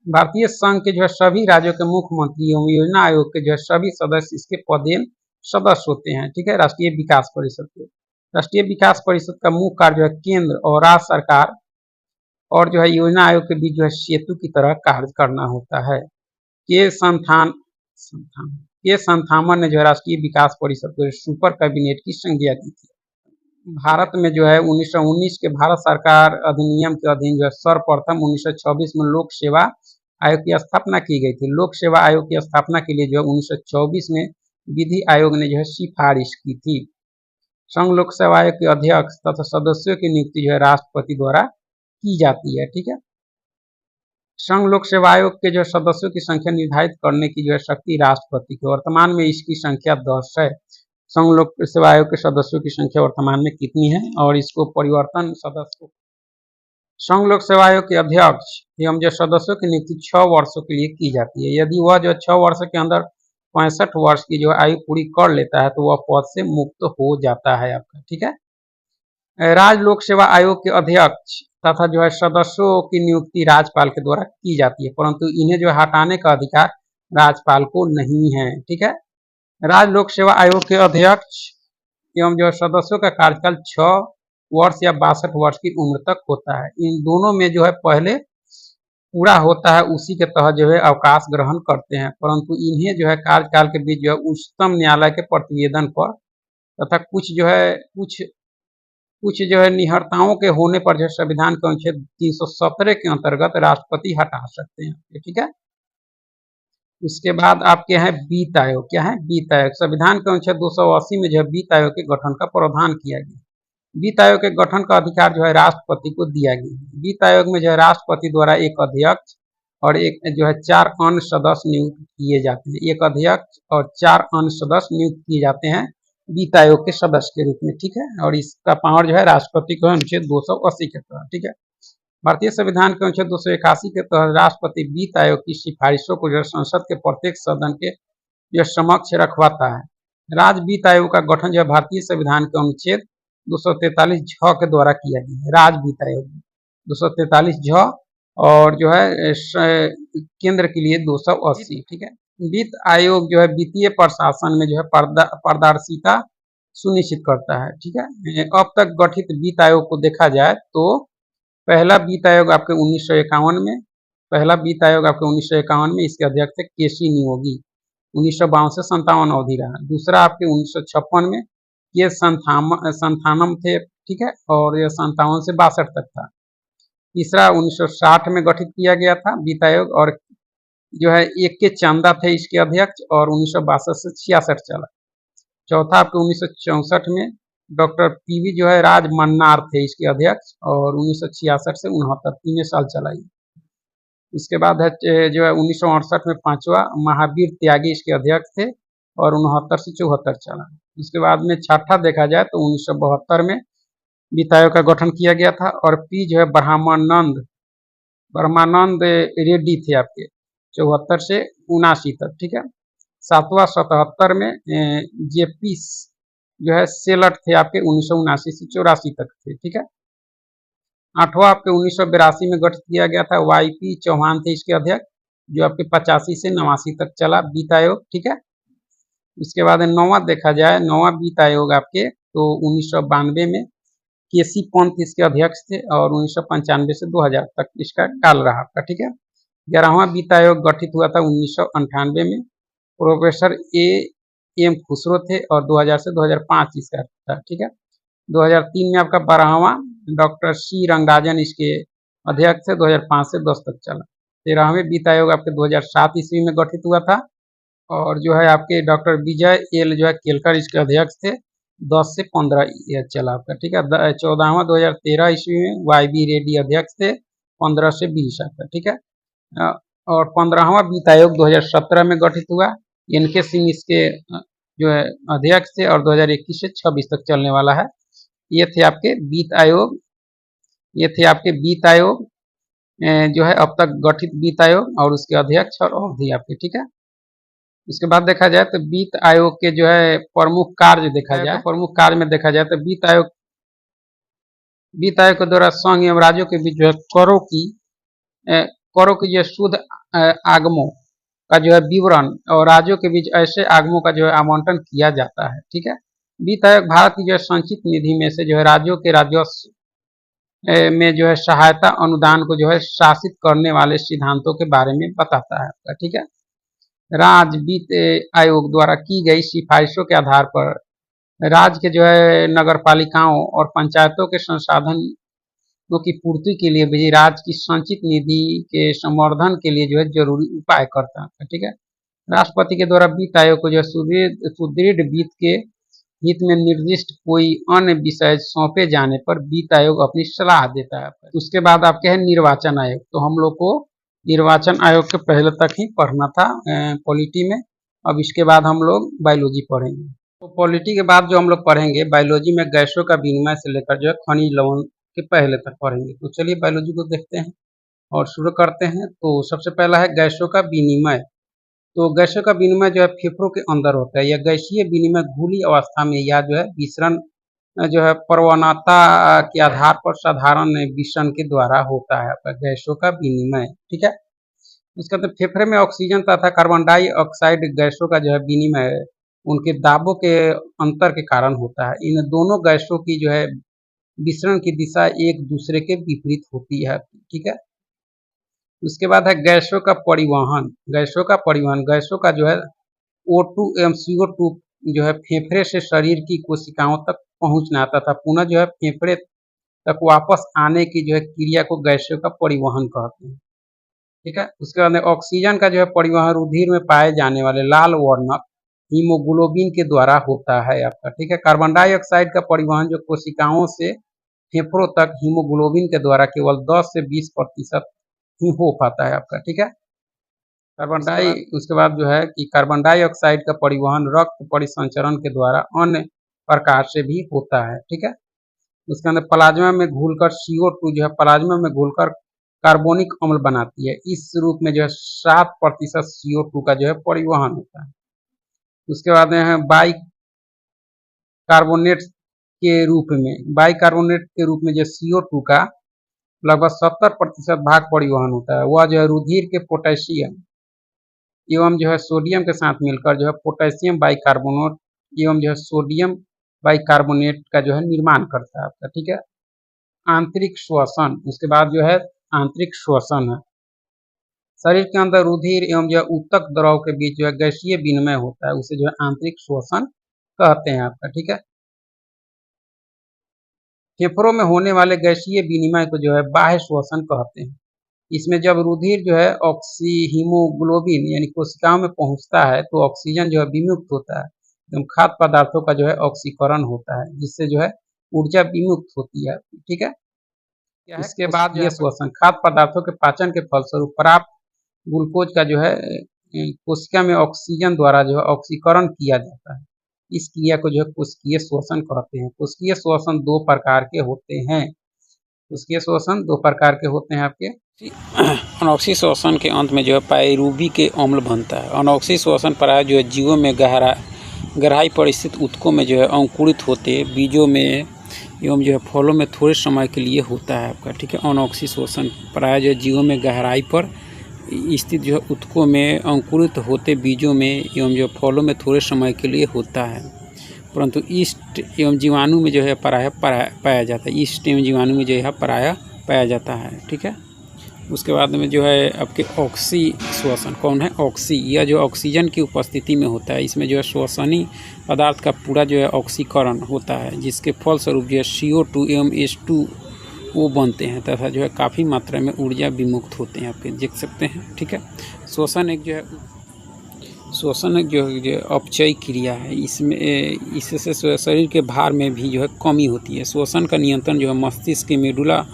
भारतीय संघ के जो है सभी राज्यों के मुख्यमंत्री एवं योजना आयोग के जो है सभी सदस्य इसके पदेन सदस्य होते हैं। ठीक है, राष्ट्रीय विकास परिषद के। राष्ट्रीय विकास परिषद का मुख्य कार्य जो है केंद्र और राज्य सरकार और जो है योजना आयोग के बीच जो है सेतु की तरह कार्य करना होता है। के संथामन ने जो है राष्ट्रीय विकास परिषद को सुपर कैबिनेट की संज्ञा दी थी। भारत में जो है 1919 के भारत सरकार अधिनियम के अधीन जो है सर्वप्रथम 1926 में लोक सेवा आयोग की स्थापना की गई थी। लोक सेवा आयोग की स्थापना के लिए जो है 1924 में विधि आयोग ने जो है सिफारिश की थी। संघ लोक सेवा आयोग के अध्यक्ष तथा सदस्यों की नियुक्ति जो है राष्ट्रपति द्वारा की जाती है। ठीक है, संघ लोक सेवा आयोग के जो सदस्यों की संख्या निर्धारित करने की जो है शक्ति राष्ट्रपति की। वर्तमान में इसकी संख्या 10 है। संघ लोक सेवा आयोग के सदस्यों की संख्या वर्तमान में कितनी है और इसको परिवर्तन सदस्य। संघ लोक सेवा आयोग के अध्यक्ष एवं जो सदस्यों की नियुक्ति 6 वर्षों के लिए की जाती है। यदि वह जो 6 वर्ष के अंदर 65 वर्ष की जो आयु पूरी कर लेता है तो वह पद से मुक्त हो जाता है आपका। ठीक है, राज्य लोक सेवा आयोग के अध्यक्ष तथा जो है सदस्यों की नियुक्ति राज्यपाल के द्वारा की जाती है, परंतु इन्हें जो हटाने का अधिकार राज्यपाल को नहीं है। ठीक है, राज्य लोक सेवा आयोग के अध्यक्ष एवं जो सदस्यों का कार्यकाल 6 वर्ष या 62 वर्ष की उम्र तक होता है। इन दोनों में जो है पहले पूरा होता है उसी के तहत जो है अवकाश ग्रहण करते हैं, परंतु इन्हें जो है कार्यकाल के बीच जो है उच्चतम न्यायालय के प्रतिवेदन पर तथा कुछ जो है निहरताओं के होने पर जो संविधान के अनुच्छेद 317 के अंतर्गत राष्ट्रपति हटा सकते हैं। ठीक है, उसके बाद आपके हैं वित्त आयोग। क्या है, वित्त आयोग। संविधान के अनुच्छेद 280 में जो है वित्त आयोग के गठन का प्रावधान किया गया। वित्त आयोग के गठन का अधिकार जो है राष्ट्रपति को दिया गया। वित्त आयोग में जो है राष्ट्रपति द्वारा एक अध्यक्ष और एक जो है 4 अन्य सदस्य नियुक्त किए जाते हैं। एक अध्यक्ष और 4 अन्य सदस्य नियुक्त किए जाते हैं वित्त आयोग के सदस्य के रूप में। ठीक है, और इसका पावर जो है राष्ट्रपति को अनुच्छेद 280 के तहत। ठीक है, भारतीय संविधान के अनुच्छेद 281 के तहत राष्ट्रपति वित्त आयोग की सिफारिशों को जो संसद के प्रत्येक सदन के जो समक्ष रखवाता है। राज्य वित्त आयोग का गठन जो है भारतीय संविधान के अनुच्छेद 243 झ के द्वारा किया गया है। राज्य वित्त आयोग 243 झ और जो है केंद्र के लिए 280। ठीक है, वित्त आयोग जो है वित्तीय प्रशासन में जो है पारदर्शिता सुनिश्चित करता है। ठीक है, अब तक गठित वित्त आयोग को देखा जाए तो पहला वित्त आयोग आपके 1951 में, इसके अध्यक्ष थे केसी नियोगी। 1952 से 57 अवधि रहा। दूसरा आपके 1956 में के संथानम थे ठीक है, और यह 57 से 62 तक था। तीसरा 1960 में गठित किया गया था वित्त आयोग, और जो है एक के चंदा थे इसके अध्यक्ष, और 1962 से 66 चला। चौथा आपके 1964 में डॉक्टर पीवी जो है राज मन्नार थे इसके अध्यक्ष, और 1966 से 69 3 साल चला ये। उसके बाद है जो है 1968 में पांचवा महावीर त्यागी इसके अध्यक्ष थे, और 69 से 74 चला। उसके बाद में छठा देखा जाए तो 1972 में वित्त आयोग का गठन किया गया था, और पी जो है ब्रह्मानंद रेड्डी थे आपके 74 से 79 तक, ठीक है। सातवां 77 में जेपी जो है सेलट थे आपके 1979 से 84 तक थे, ठीक है। आठवां आपके 1982 में गठित किया गया था, वाईपी चौहान थे इसके अध्यक्ष, जो आपके 85 से 89 तक चला वित्त आयोग, ठीक है। उसके बाद नौवां देखा जाए, नौवां वित्त आयोग आपके तो 1992 में केसी पंत इसके अध्यक्ष थे, और 1995 से 2000 तक इसका काल रहा आपका, ठीक है। 11वां वित्त आयोग गठित हुआ था 1998 में, प्रोफेसर ए एम खुसरो थे, और 2000 से 2005 इसका था, ठीक है। 2003 में आपका 12वां डॉक्टर सी रंगराजन इसके अध्यक्ष थे, 2005 से 10 तक चला। 13वें वित्त आयोग आपके 2007 ईस्वी में गठित हुआ था, और जो है आपके डॉक्टर विजय एल जो है केलकर इसके अध्यक्ष थे, 10 से 15 यह चला आपका, ठीक है। 14वां 2013 ईस्वी में वाई बी रेड्डी अध्यक्ष थे, 15 से 20 आपका, ठीक है। और 15वां वित्त आयोग 2017 में गठित हुआ, एनके सिंह इसके जो है अध्यक्ष थे, और 2021 से 26 तक चलने वाला है। ये थे आपके वित्त आयोग, ये थे आपके वित्त आयोग जो है अब तक गठित वित्त आयोग, और उसके अध्यक्ष और अवधि आपके, ठीक है। उसके बाद देखा जाए तो वित्त आयोग के जो है प्रमुख कार्य देखा जाए, प्रमुख कार्य में देखा जाए तो वित्त आयोग के द्वारा संघ एवं राज्यों के बीच जो है करों की जो शुद्ध आगमों का जो है विवरण, और राज्यों के बीच ऐसे आगमों का जो है आवंटन किया जाता है, ठीक है। वित्त आयोग भारत की जो है संचित निधि में से जो है राज्यों के राजस्व में जो है सहायता अनुदान को जो है शासित करने वाले सिद्धांतों के बारे में बताता है आपका, ठीक है। राज्य वित्त आयोग द्वारा की गई सिफारिशों के आधार पर राज्य के जो है नगर पालिकाओं और पंचायतों के संसाधनों की पूर्ति के लिए भी राज्य की संचित निधि के संवर्धन के लिए जो है जरूरी उपाय करता है, ठीक है। राष्ट्रपति के द्वारा वित्त आयोग को जो सुदृढ़ वित्त के हित में निर्दिष्ट कोई अन्य विषय सौंपे जाने पर वित्त आयोग अपनी सलाह देता है। उसके बाद आपके है निर्वाचन आयोग, तो हम लोग को निर्वाचन आयोग के पहले तक ही पढ़ना था पॉलिटी में। अब इसके बाद हम लोग बायोलॉजी पढ़ेंगे। तो पॉलिटी के बाद जो हम लोग पढ़ेंगे बायोलॉजी में गैसों का विनिमय से लेकर जो है खनिज लवण के पहले तक पढ़ेंगे। तो चलिए बायोलॉजी को देखते हैं और शुरू करते हैं। तो सबसे पहला है गैसों का विनिमय। तो गैसों का विनिमय जो है फेफड़ों के अंदर होता है। यह गैसीय विनिमय घुली अवस्था में या जो है विसरण जो है प्रवणता के आधार पर साधारण विषण के द्वारा होता है आपका गैसों का विनिमय, ठीक है। उसके बाद फेफड़े में ऑक्सीजन तथा कार्बन डाइऑक्साइड गैसों का जो है विनिमय उनके दाबों के अंतर के कारण होता है। इन दोनों गैसों की जो है विसरण की दिशा एक दूसरे के विपरीत होती है, ठीक है। उसके बाद है गैसों का परिवहन। गैसों का जो है O2 एवं CO2 जो है फेफड़े से शरीर की कोशिकाओं तक पहुंचना तथा पुनः जो है फेफड़े तक वापस आने की जो है क्रिया को गैसों का परिवहन कहते हैं, ठीक है। उसके बाद ऑक्सीजन का जो है परिवहन रुधिर में पाए जाने वाले लाल वर्णक हीमोग्लोबिन के द्वारा होता है आपका, ठीक है। कार्बन डाइऑक्साइड का परिवहन जो कोशिकाओं से फेफड़ों तक हीमोग्लोबिन के द्वारा केवल 10 से 20% ही हो पाता है आपका, ठीक है। उसके बाद जो है कि कार्बन डाइऑक्साइड का परिवहन रक्त परिसंचरण के द्वारा अन्य प्रकार से भी होता है, ठीक है। उसके अंदर प्लाज्मा में घुलकर CO2 जो है प्लाज्मा में घुलकर कार्बोनिक अम्ल बनाती है। इस रूप में जो है 7% CO2 का जो है परिवहन होता है। उसके बाद है बाइकार्बोनेट के रूप में जो CO2 का लगभग 70% भाग परिवहन होता है। वह जो है रुधिर के पोटेशियम एवं जो है सोडियम के साथ मिलकर जो है पोटेशियम बाइकार्बोनेट एवं जो है सोडियम बाइकार्बोनेट का जो है निर्माण करता है आपका, ठीक है। आंतरिक श्वसन, उसके बाद जो है आंतरिक श्वसन है। शरीर के अंदर रुधिर एवं जो है ऊतक द्रव के बीच जो है गैसीय विनिमय होता है, उसे जो है आंतरिक श्वसन कहते हैं आपका, ठीक है। फेफड़ों में होने वाले गैसीय विनिमय को जो है बाह्य श्वसन कहते हैं। इसमें जब रुधिर जो है हीमोग्लोबिन यानी कोशिकाओं में पहुंचता है तो ऑक्सीजन जो है विमुक्त होता है एवं खाद्य पदार्थों का जो है ऑक्सीकरण होता है, जिससे जो है ऊर्जा विमुक्त होती है। ठीक है। इसके बाद ये श्वसन खाद्य पदार्थों के पाचन के फलस्वरूप प्राप्त ग्लूकोज का जो है कोशिका में ऑक्सीजन द्वारा जो है ऑक्सीकरण किया जाता है। इस क्रिया को जो है कोशिकीय श्वसन कहते हैं। कोशिकीय श्वसन दो प्रकार के होते हैं। कोशिकीय श्वसन दो प्रकार के होते हैं आपके। अनॉक्सी श्वसन के अंत में जो है पाइरूबिक अम्ल बनता है। अनॉक्सी श्वसन प्राय जो है जीवों में गहराई पर स्थित ऊतकों में जो है अंकुरित होते बीजों में एवं जो है फलों में थोड़े समय के लिए होता है आपका। ठीक है। अनॉक्सी श्वसन प्राय जो है जीवों में गहराई पर स्थित जो है ऊतकों में अंकुरित होते बीजों में एवं जो फलों में थोड़े समय के लिए होता है, परंतु ईस्ट एवं जीवाणु में जो है प्रायः पाया जाता है। ईस्ट एवं जीवाणु में जो है प्रायः पाया जाता है। ठीक है। उसके बाद में जो है आपके ऑक्सी श्वसन कौन है? ऑक्सी, यह जो ऑक्सीजन की उपस्थिति में होता है। इसमें जो है श्वसनी पदार्थ का पूरा जो है ऑक्सीकरण होता है, जिसके फलस्वरूप जो है CO2 एवं H2O बनते हैं तथा जो है काफ़ी मात्रा में ऊर्जा विमुक्त होते हैं, आपके देख सकते हैं। ठीक है। श्वसन एक जो है अपचयी क्रिया है। इससे शरीर के भार में भी जो है कमी होती है। श्वसन का नियंत्रण जो है मस्तिष्क के मेडुला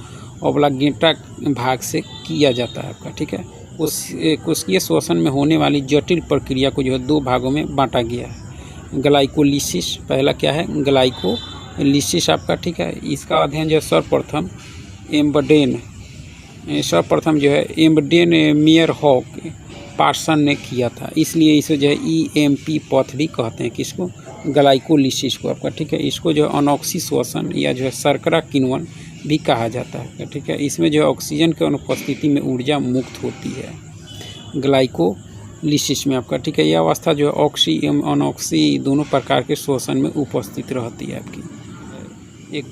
ऑब्लांगेटा भाग से किया जाता है आपका। ठीक है। कोशिकीय श्वसन में होने वाली जटिल प्रक्रिया को जो है दो भागों में बांटा गया है। ग्लाइकोलिसिस, पहला क्या है? ग्लाइकोलिसिस आपका। ठीक है। इसका अध्ययन जो है सर्वप्रथम जो है एम्बडेन मेयरहॉक पार्सन ने किया था, इसलिए इसे जो है EMP पथ भी कहते हैं। किसको? ग्लाइकोलिसिस को आपका। ठीक है। इसको जो है अनॉक्सी श्वसन या जो है शर्करा किण्वन भी कहा जाता है। ठीक है। इसमें जो ऑक्सीजन के अनुपस्थिति में ऊर्जा मुक्त होती है ग्लाइकोलिसिस में आपका। ठीक है। यह अवस्था जो है ऑक्सी एवं अनॉक्सी दोनों प्रकार के श्वसन में उपस्थित रहती है आपकी। एक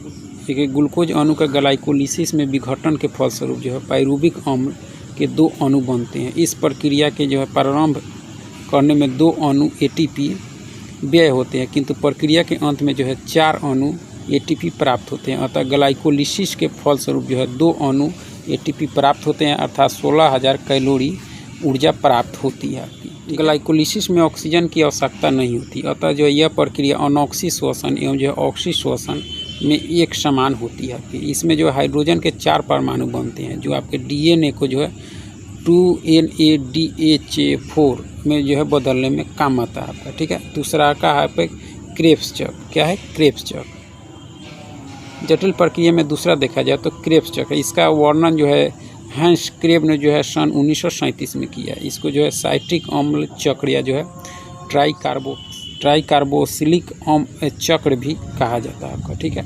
ग्लूकोज अणु का ग्लाइकोलिसिस में विघटन के फलस्वरूप जो है पाइरूबिक अम्ल के दो अणु बनते हैं। इस प्रक्रिया के जो है प्रारंभ करने में दो अणु ATP व्यय होते हैं, किंतु प्रक्रिया के अंत में जो है 4 अणु ATP प्राप्त होते हैं। अतः ग्लाइकोलिसिस के फलस्वरूप जो है 2 अणु ATP प्राप्त होते हैं, अर्थात 16,000 कैलोरी ऊर्जा प्राप्त होती है आपकी। ग्लाइकोलिसिस में ऑक्सीजन की आवश्यकता नहीं होती, अतः जो यह प्रक्रिया अनॉक्सी श्वसन एवं जो ऑक्सी श्वसन में एक समान होती है आपकी। इसमें जो हाइड्रोजन के 4 परमाणु बनते हैं, जो आपके DNA को जो है 2NADH4 में जो है बदलने में काम आता है आपका। ठीक है। दूसरा का है पे क्रेब्स चक्र। क्या है? क्रेब्स चक्र। जटिल प्रक्रिया में दूसरा देखा जाए तो क्रेब्स चक्र, इसका वर्णन जो है हैंस क्रेब ने जो है सन 1937 में किया। इसको जो है साइट्रिक अम्ल चक्र या जो है ट्राइकार्बोसिलिक चक्र भी कहा जाता है आपका। ठीक है।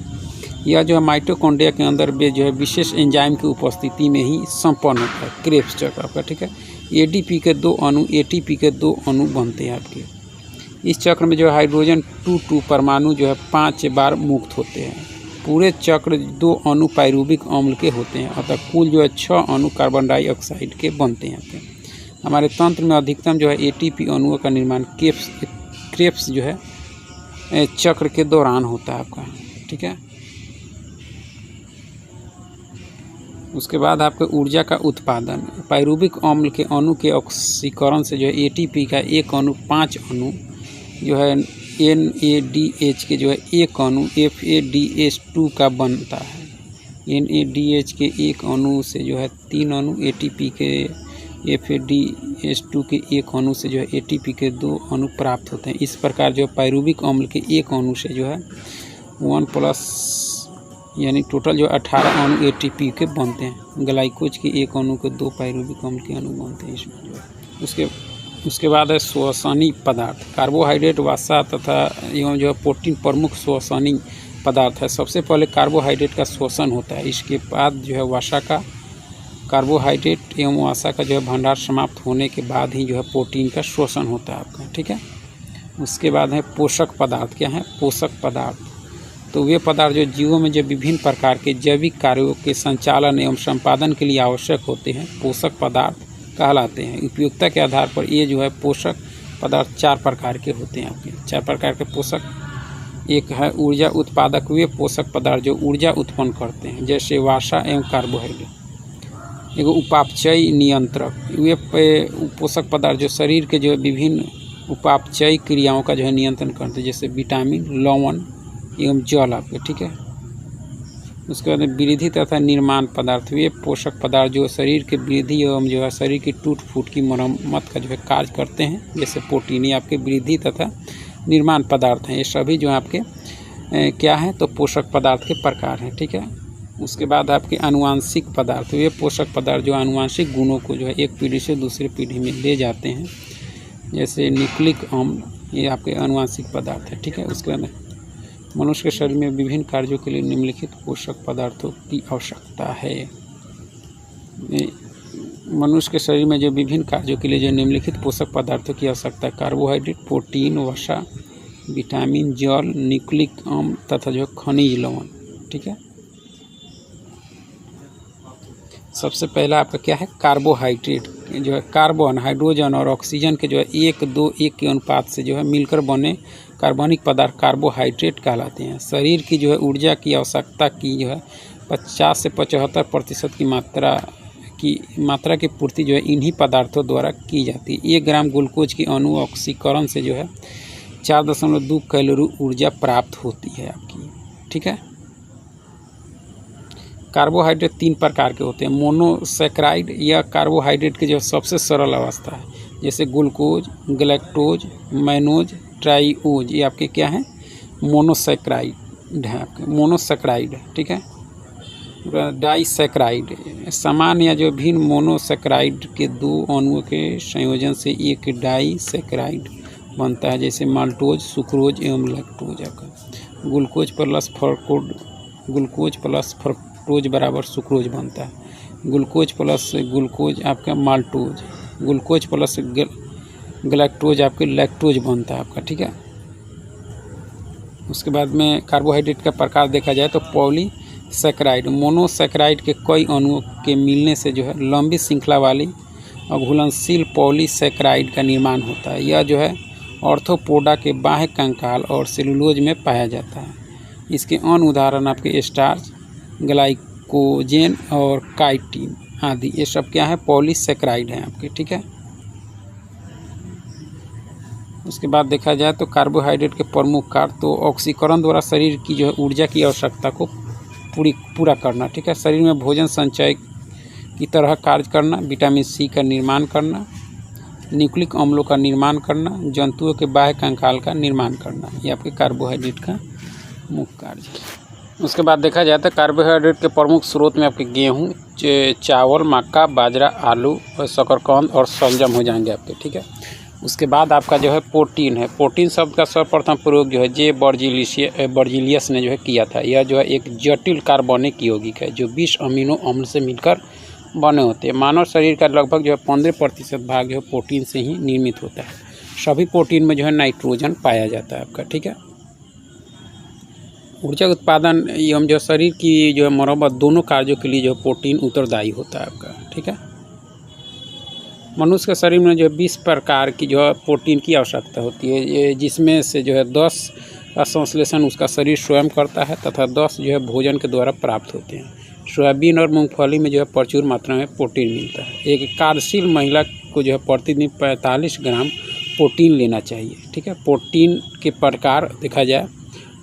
यह जो है माइटोकॉन्ड्रिया के अंदर जो है विशेष एंजाइम की उपस्थिति में ही संपन्न होता है क्रेब्स चक्र आपका। ठीक है। ADP के 2 अणु ATP के 2 अणु बनते हैं आपके। इस चक्र में जो है हाइड्रोजन 2 परमाणु जो है 5 बार मुक्त होते हैं। पूरे चक्र 2 अणु पाइरूबिक अम्ल के होते हैं, अतः कुल जो है 6 अणु कार्बन डाइऑक्साइड के बनते हैं आपके। हमारे तंत्र में अधिकतम जो है ATP अणुओं का निर्माण क्रेब्स जो है चक्र के दौरान होता है आपका। ठीक है। उसके बाद आपके ऊर्जा का उत्पादन, पाइरूबिक अम्ल के अणु के ऑक्सीकरण से जो है ATP का 1 अणु 5 अणु जो है NADH के जो है 1 अणु FADH2 का बनता है। NADH के 1 अणु से जो है 3 अणु, ATP के FADH2 के 1 अणु से जो है ATP के 2 अणु प्राप्त होते हैं। इस प्रकार जो पाइरूबिक अम्ल के 1 अणु से जो है 1+ यानी टोटल जो 18 अणु ATP के बनते हैं। ग्लाइकोज के 1 अणु के 2 पाइरूबिक अम्ल के अणु बनते हैं इसमें जो है। उसके बाद है श्वसनी पदार्थ। कार्बोहाइड्रेट, वसा तथा एवं जो है प्रोटीन प्रमुख श्वसनी पदार्थ है। सबसे पहले कार्बोहाइड्रेट का श्वसन होता है, इसके बाद जो है वसा का। कार्बोहाइड्रेट एवं वसा का जो है भंडार समाप्त होने के बाद ही जो है प्रोटीन का श्वसन होता है आपका। ठीक है। उसके बाद है पोषक पदार्थ। क्या है? पोषक पदार्थ तो वे पदार्थ जो जीवों में जो विभिन्न प्रकार के जैविक कार्यों के संचालन एवं संपादन के लिए आवश्यक होते हैं, पोषक पदार्थ कहलाते हैं। उपयोगिता के आधार पर ये जो है पोषक पदार्थ 4 प्रकार के होते हैं आपके। 4 प्रकार के पोषक एक है ऊर्जा उत्पादक वे पोषक पदार्थ जो ऊर्जा उत्पन्न करते हैं, जैसे वसा एवं कार्बोहाइड्रेट। एगो उपापचय नियंत्रक वे पोषक पदार्थ जो शरीर के जो है विभिन्न उपापचय क्रियाओं का जो है नियंत्रण करते हैं, जैसे विटामिन, लवण एवं जल आपके, ठीक है। उसके बाद वृद्धि तथा निर्माण पदार्थ वे पोषक पदार्थ जो शरीर के वृद्धि एवं जो है शरीर की टूट फूट की मरम्मत का जो है कार्य करते हैं, जैसे प्रोटीन। ये आपके वृद्धि तथा निर्माण पदार्थ हैं। ये सभी जो है आपके क्या हैं तो पोषक पदार्थ के प्रकार हैं, ठीक है। उसके बाद आपके आनुवांशिक पदार्थ वे पोषक पदार्थ जो आनुवांशिक गुणों को जो है एक पीढ़ी से दूसरी पीढ़ी में ले जाते हैं, जैसे न्यूक्लिक अम्ल, ये आपके आनुवांशिक पदार्थ है, ठीक है। उसके बाद मनुष्य के शरीर में विभिन्न कार्यों के लिए निम्नलिखित पोषक पदार्थों की आवश्यकता है। मनुष्य के शरीर में जो विभिन्न कार्यों के लिए जो निम्नलिखित पोषक पदार्थों की आवश्यकता है: कार्बोहाइड्रेट, प्रोटीन, वसा, विटामिन, जल, न्यूक्लिक अम्ल तथा जो खनिज लवण, ठीक है। सबसे पहला आपका क्या है, कार्बोहाइड्रेट जो है कार्बन, हाइड्रोजन और ऑक्सीजन के जो है 1:2:1 के अनुपात से जो है मिलकर बने कार्बनिक पदार्थ कार्बोहाइड्रेट कहलाते हैं। शरीर की जो है ऊर्जा की आवश्यकता की जो है 50 से 75% की मात्रा की पूर्ति जो है इन्हीं पदार्थों द्वारा की जाती है। 1 ग्राम ग्लूकोज की अणु ऑक्सीकरण से जो है 4.2 कैलोरी ऊर्जा प्राप्त होती है आपकी, ठीक है। कार्बोहाइड्रेट 3 प्रकार के होते हैं। मोनोसैकराइड या कार्बोहाइड्रेट की जो सबसे सरल अवस्था है, जैसे ग्लूकोज, गैलेक्टोज, मैनोज, ट्राइओज, ये आपके क्या हैं, मोनोसैकराइड है आपके, मोनोसैकराइड, ठीक है। डाइसैकराइड समान या जो भिन्न मोनोसैकराइड के 2 अणुओं के संयोजन से एक डाइसैकराइड बनता है, जैसे माल्टोज, सुक्रोज एवं लैक्टोज आपका। ग्लूकोज प्लस फ्रक्टोज बराबर सुक्रोज बनता है। ग्लूकोज प्लस ग्लूकोज आपका माल्टोज, ग्लूकोज प्लस गैलेक्टोज आपके लैक्टोज बनता है आपका, ठीक है। उसके बाद में कार्बोहाइड्रेट का प्रकार देखा जाए तो पॉलीसैकराइड, मोनोसैकराइड के कई अणुओं के मिलने से जो है लंबी श्रृंखला वाली अघुलनशील पॉलीसैकराइड का निर्माण होता है। यह जो है ऑर्थोपोडा के बाह्य कंकाल और सेलुलोज में पाया जाता है। इसके अन्य उदाहरण आपके स्टार्च, ग्लाइकोजेन और काइटिन आदि, ये सब क्या है, पॉलीसैकराइड हैं आपके, ठीक है। उसके बाद देखा जाए तो कार्बोहाइड्रेट के प्रमुख कार्य तो ऑक्सीकरण द्वारा शरीर की जो है ऊर्जा की आवश्यकता को पूरा करना, ठीक है। शरीर में भोजन संचय की तरह कार्य करना, विटामिन सी का निर्माण करना, न्यूक्लिक अम्लों का निर्माण करना, जंतुओं के बाह्य कंकाल का निर्माण करना, ये आपके कार्बोहाइड्रेट का मुख्य कार्य है। उसके बाद देखा जाए तो कार्बोहाइड्रेट के प्रमुख स्रोत में आपके गेहूँ, चावल, मक्का, बाजरा, आलू और शकरकंद और शलजम हो जाएंगे आपके, ठीक है। उसके बाद आपका जो है प्रोटीन है। प्रोटीन शब्द का सर्वप्रथम प्रयोग जो है जे बर्जिलियस ने जो है किया था। यह जो है एक जटिल कार्बनिक यौगिक है जो 20 अमीनो अम्ल से मिलकर बने होते हैं। मानव शरीर का लगभग जो है 15% भाग जो है प्रोटीन से ही निर्मित होता है। सभी प्रोटीन में जो है नाइट्रोजन पाया जाता है आपका, ठीक है। ऊर्जा उत्पादन एवं जो शरीर की जो है मरम्मत दोनों कार्यों के लिए जो प्रोटीन उत्तरदायी होता है आपका, ठीक है। मनुष्य के शरीर में जो है 20 प्रकार की जो है प्रोटीन की आवश्यकता होती है, ये जिसमें से जो है 10 का संश्लेषण उसका शरीर स्वयं करता है तथा 10 जो है भोजन के द्वारा प्राप्त होते हैं। सोयाबीन और मूंगफली में जो है प्रचुर मात्रा में प्रोटीन मिलता है। एक कार्यशील महिला को जो है प्रतिदिन 45 ग्राम प्रोटीन लेना चाहिए, ठीक है। प्रोटीन के प्रकार देखा जाए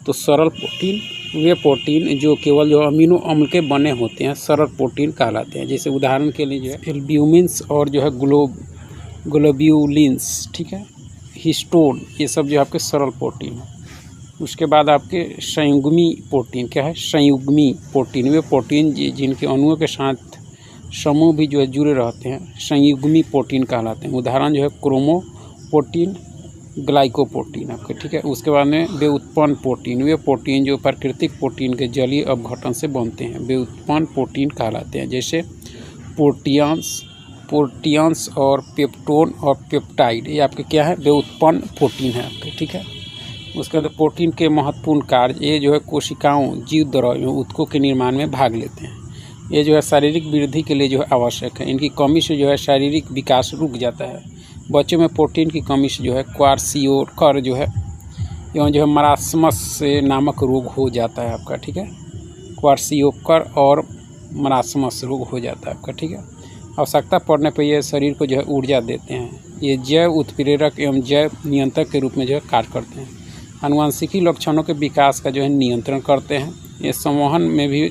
तो सरल प्रोटीन वे प्रोटीन जो केवल जो अमीनो अम्ल के बने होते हैं सरल प्रोटीन कहलाते हैं। जैसे उदाहरण के लिए जो है एल्ब्यूमिन्स और जो है ग्लोब्यूलिन्स, ठीक है, हिस्टोन, ये सब जो आपके सरल प्रोटीन है। उसके बाद आपके संयुग्मी प्रोटीन क्या है, संयुग्मी प्रोटीन वे प्रोटीन जिनके अणुओं के साथ समूह भी जो है जुड़े रहते हैं संयुग्मी प्रोटीन कहलाते हैं। उदाहरण जो है क्रोमोप्रोटीन, ग्लाइकोप्रोटीन आपके, ठीक है। उसके बाद में व्युत्पन्न प्रोटीन वे प्रोटीन जो प्राकृतिक प्रोटीन के जलीय अपघटन से बनते हैं व्युत्पन्न प्रोटीन कहलाते हैं। जैसे प्रोटियंस और पेप्टोन और पेप्टाइड, ये आपके क्या है, व्युत्पन्न प्रोटीन है आपके, ठीक है। उसके बाद प्रोटीन के महत्वपूर्ण कार्य ये जो है कोशिकाओं, जीव द्रव्य ऊतकों के निर्माण में भाग लेते हैं। ये जो है शारीरिक वृद्धि के लिए जो है आवश्यक है। इनकी कमी से जो है शारीरिक विकास रुक जाता है। बच्चों में प्रोटीन की कमी से जो है क्वार्सियोकर जो है एवं जो है मरासमस से नामक रोग हो जाता है आपका, ठीक है। क्वार्सियोकर और मरासमस रोग हो जाता है आपका, ठीक है। आवश्यकता पड़ने पर यह शरीर को जो है ऊर्जा देते हैं। ये जैव उत्प्रेरक एवं जैव नियंत्रक के रूप में जो है कार्य करते हैं। आनुवंशिकी लक्षणों के विकास का जो है नियंत्रण करते हैं। ये संवहन में भी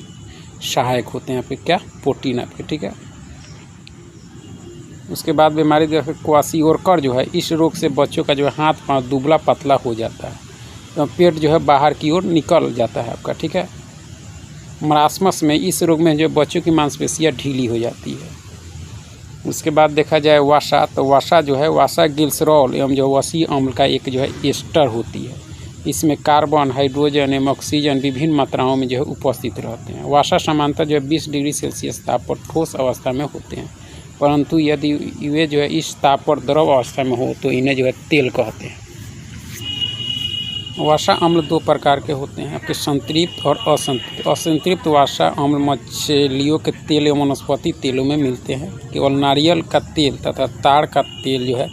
सहायक होते हैं आपके, क्या, प्रोटीन आपके, ठीक है। उसके बाद बीमारी जो है क्वासियोकर जो है, इस रोग से बच्चों का जो है हाथ पांव दुबला पतला हो जाता है तो पेट जो है बाहर की ओर निकल जाता है आपका, ठीक है। मरासमस में, इस रोग में जो बच्चों की मांसपेशियां ढीली हो जाती है। उसके बाद देखा जाए वासा, तो वासा जो है वासा ग्लिसरॉल एवं जो वसी अम्ल का एक जो है एस्टर होती है। इसमें कार्बन, हाइड्रोजन एवं ऑक्सीजन विभिन्न मात्राओं में जो है उपस्थित रहते हैं। वासा सामान्यतः जो है 20 डिग्री सेल्सियस ताप पर ठोस अवस्था में होते हैं, परंतु यदि वे जो है इस ताप पर द्रव अवस्था में हो तो इन्हें जो है तेल कहते हैं। वासा अम्ल दो प्रकार के होते हैं आपके, संतृप्त और असंतृप्त। असंतृप्त वासा अम्ल मछलियों के तेल एवं वनस्पति तेलों में मिलते हैं। केवल नारियल का तेल तथा ताड़ का तेल जो है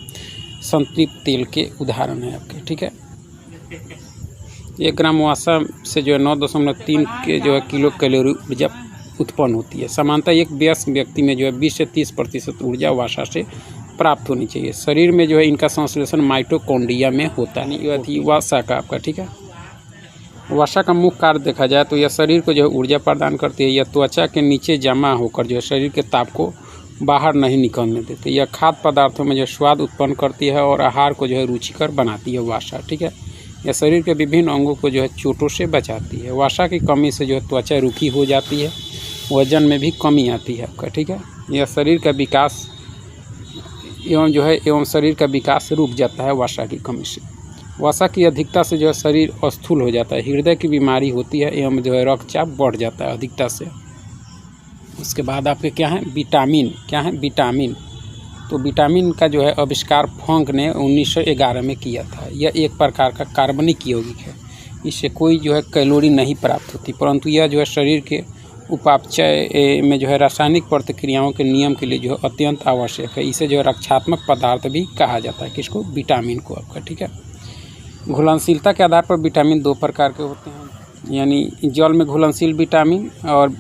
संतृप्त तेल के उदाहरण है आपके, ठीक है। 1 ग्राम वासा से जो है 9.3 के जो है किलो कैलोरी ऊर्जा उत्पन्न होती है। सामान्यतः एक वयस्क व्यक्ति में जो है 20 से 30% ऊर्जा वासा से प्राप्त होनी चाहिए। शरीर में जो है इनका संश्लेषण माइटोकॉन्ड्रिया में होता है। यदि वासा का आपका, ठीक है। वासा का मुख्य कार्य देखा जाए तो यह शरीर को जो है ऊर्जा प्रदान करती है। यह त्वचा के नीचे जमा होकर जो है शरीर के ताप को बाहर नहीं निकलने देते। यह खाद्य पदार्थों में जो स्वाद उत्पन्न करती है और आहार को जो है रुचिकर बनाती है वासा, ठीक है। यह शरीर के विभिन्न अंगों को जो है चोटों से बचाती है। वासा की कमी से जो है त्वचा रूखी हो जाती है, वजन में भी कमी आती है आपका, ठीक है। यह शरीर का विकास एवं शरीर का विकास रुक जाता है वासा की कमी से। वासा की अधिकता से जो है शरीर स्थूल हो जाता है, हृदय की बीमारी होती है एवं जो है रक्तचाप बढ़ जाता है अधिकता से। उसके बाद आपके क्या है, विटामिन, क्या है, विटामिन। तो विटामिन का जो है आविष्कार फंक ने 1911 में किया था। यह एक प्रकार का कार्बनिक यौगिक है। इससे कोई जो है कैलोरी नहीं प्राप्त होती, परंतु यह जो है शरीर के उपापचय में जो है रासायनिक प्रतिक्रियाओं के नियम के लिए जो है अत्यंत आवश्यक है। इसे जो है रक्षात्मक पदार्थ भी कहा जाता है, किसको, विटामिन को आपका, ठीक है। घुलनशीलता के आधार पर विटामिन 2 प्रकार के होते हैं, यानी जल में घुलनशील विटामिन और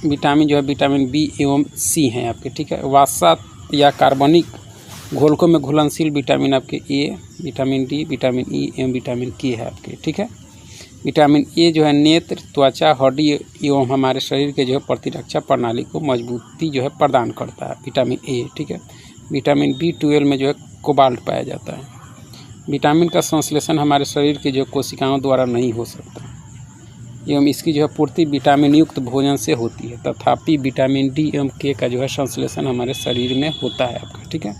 विटामिन जो है विटामिन बी एवं सी हैं आपके, ठीक है। वासा या कार्बनिक घोलकों में घुलनशील विटामिन आपके ए, विटामिन डी, विटामिन ई एवं विटामिन के है आपके, ठीक है। विटामिन ए जो है नेत्र, त्वचा, हड्डी एवं हमारे शरीर के जो है प्रतिरक्षा प्रणाली को मजबूती जो है प्रदान करता है, विटामिन ए, ठीक है। विटामिन B12 में जो है कोबाल्ट पाया जाता है। विटामिन का संश्लेषण हमारे शरीर के जो कोशिकाओं द्वारा नहीं हो सकता एवं इसकी जो है पूर्ति विटामिन युक्त भोजन से होती है। तथापि विटामिन डी एवं के का जो है संश्लेषण हमारे शरीर में होता है आपका, ठीक है।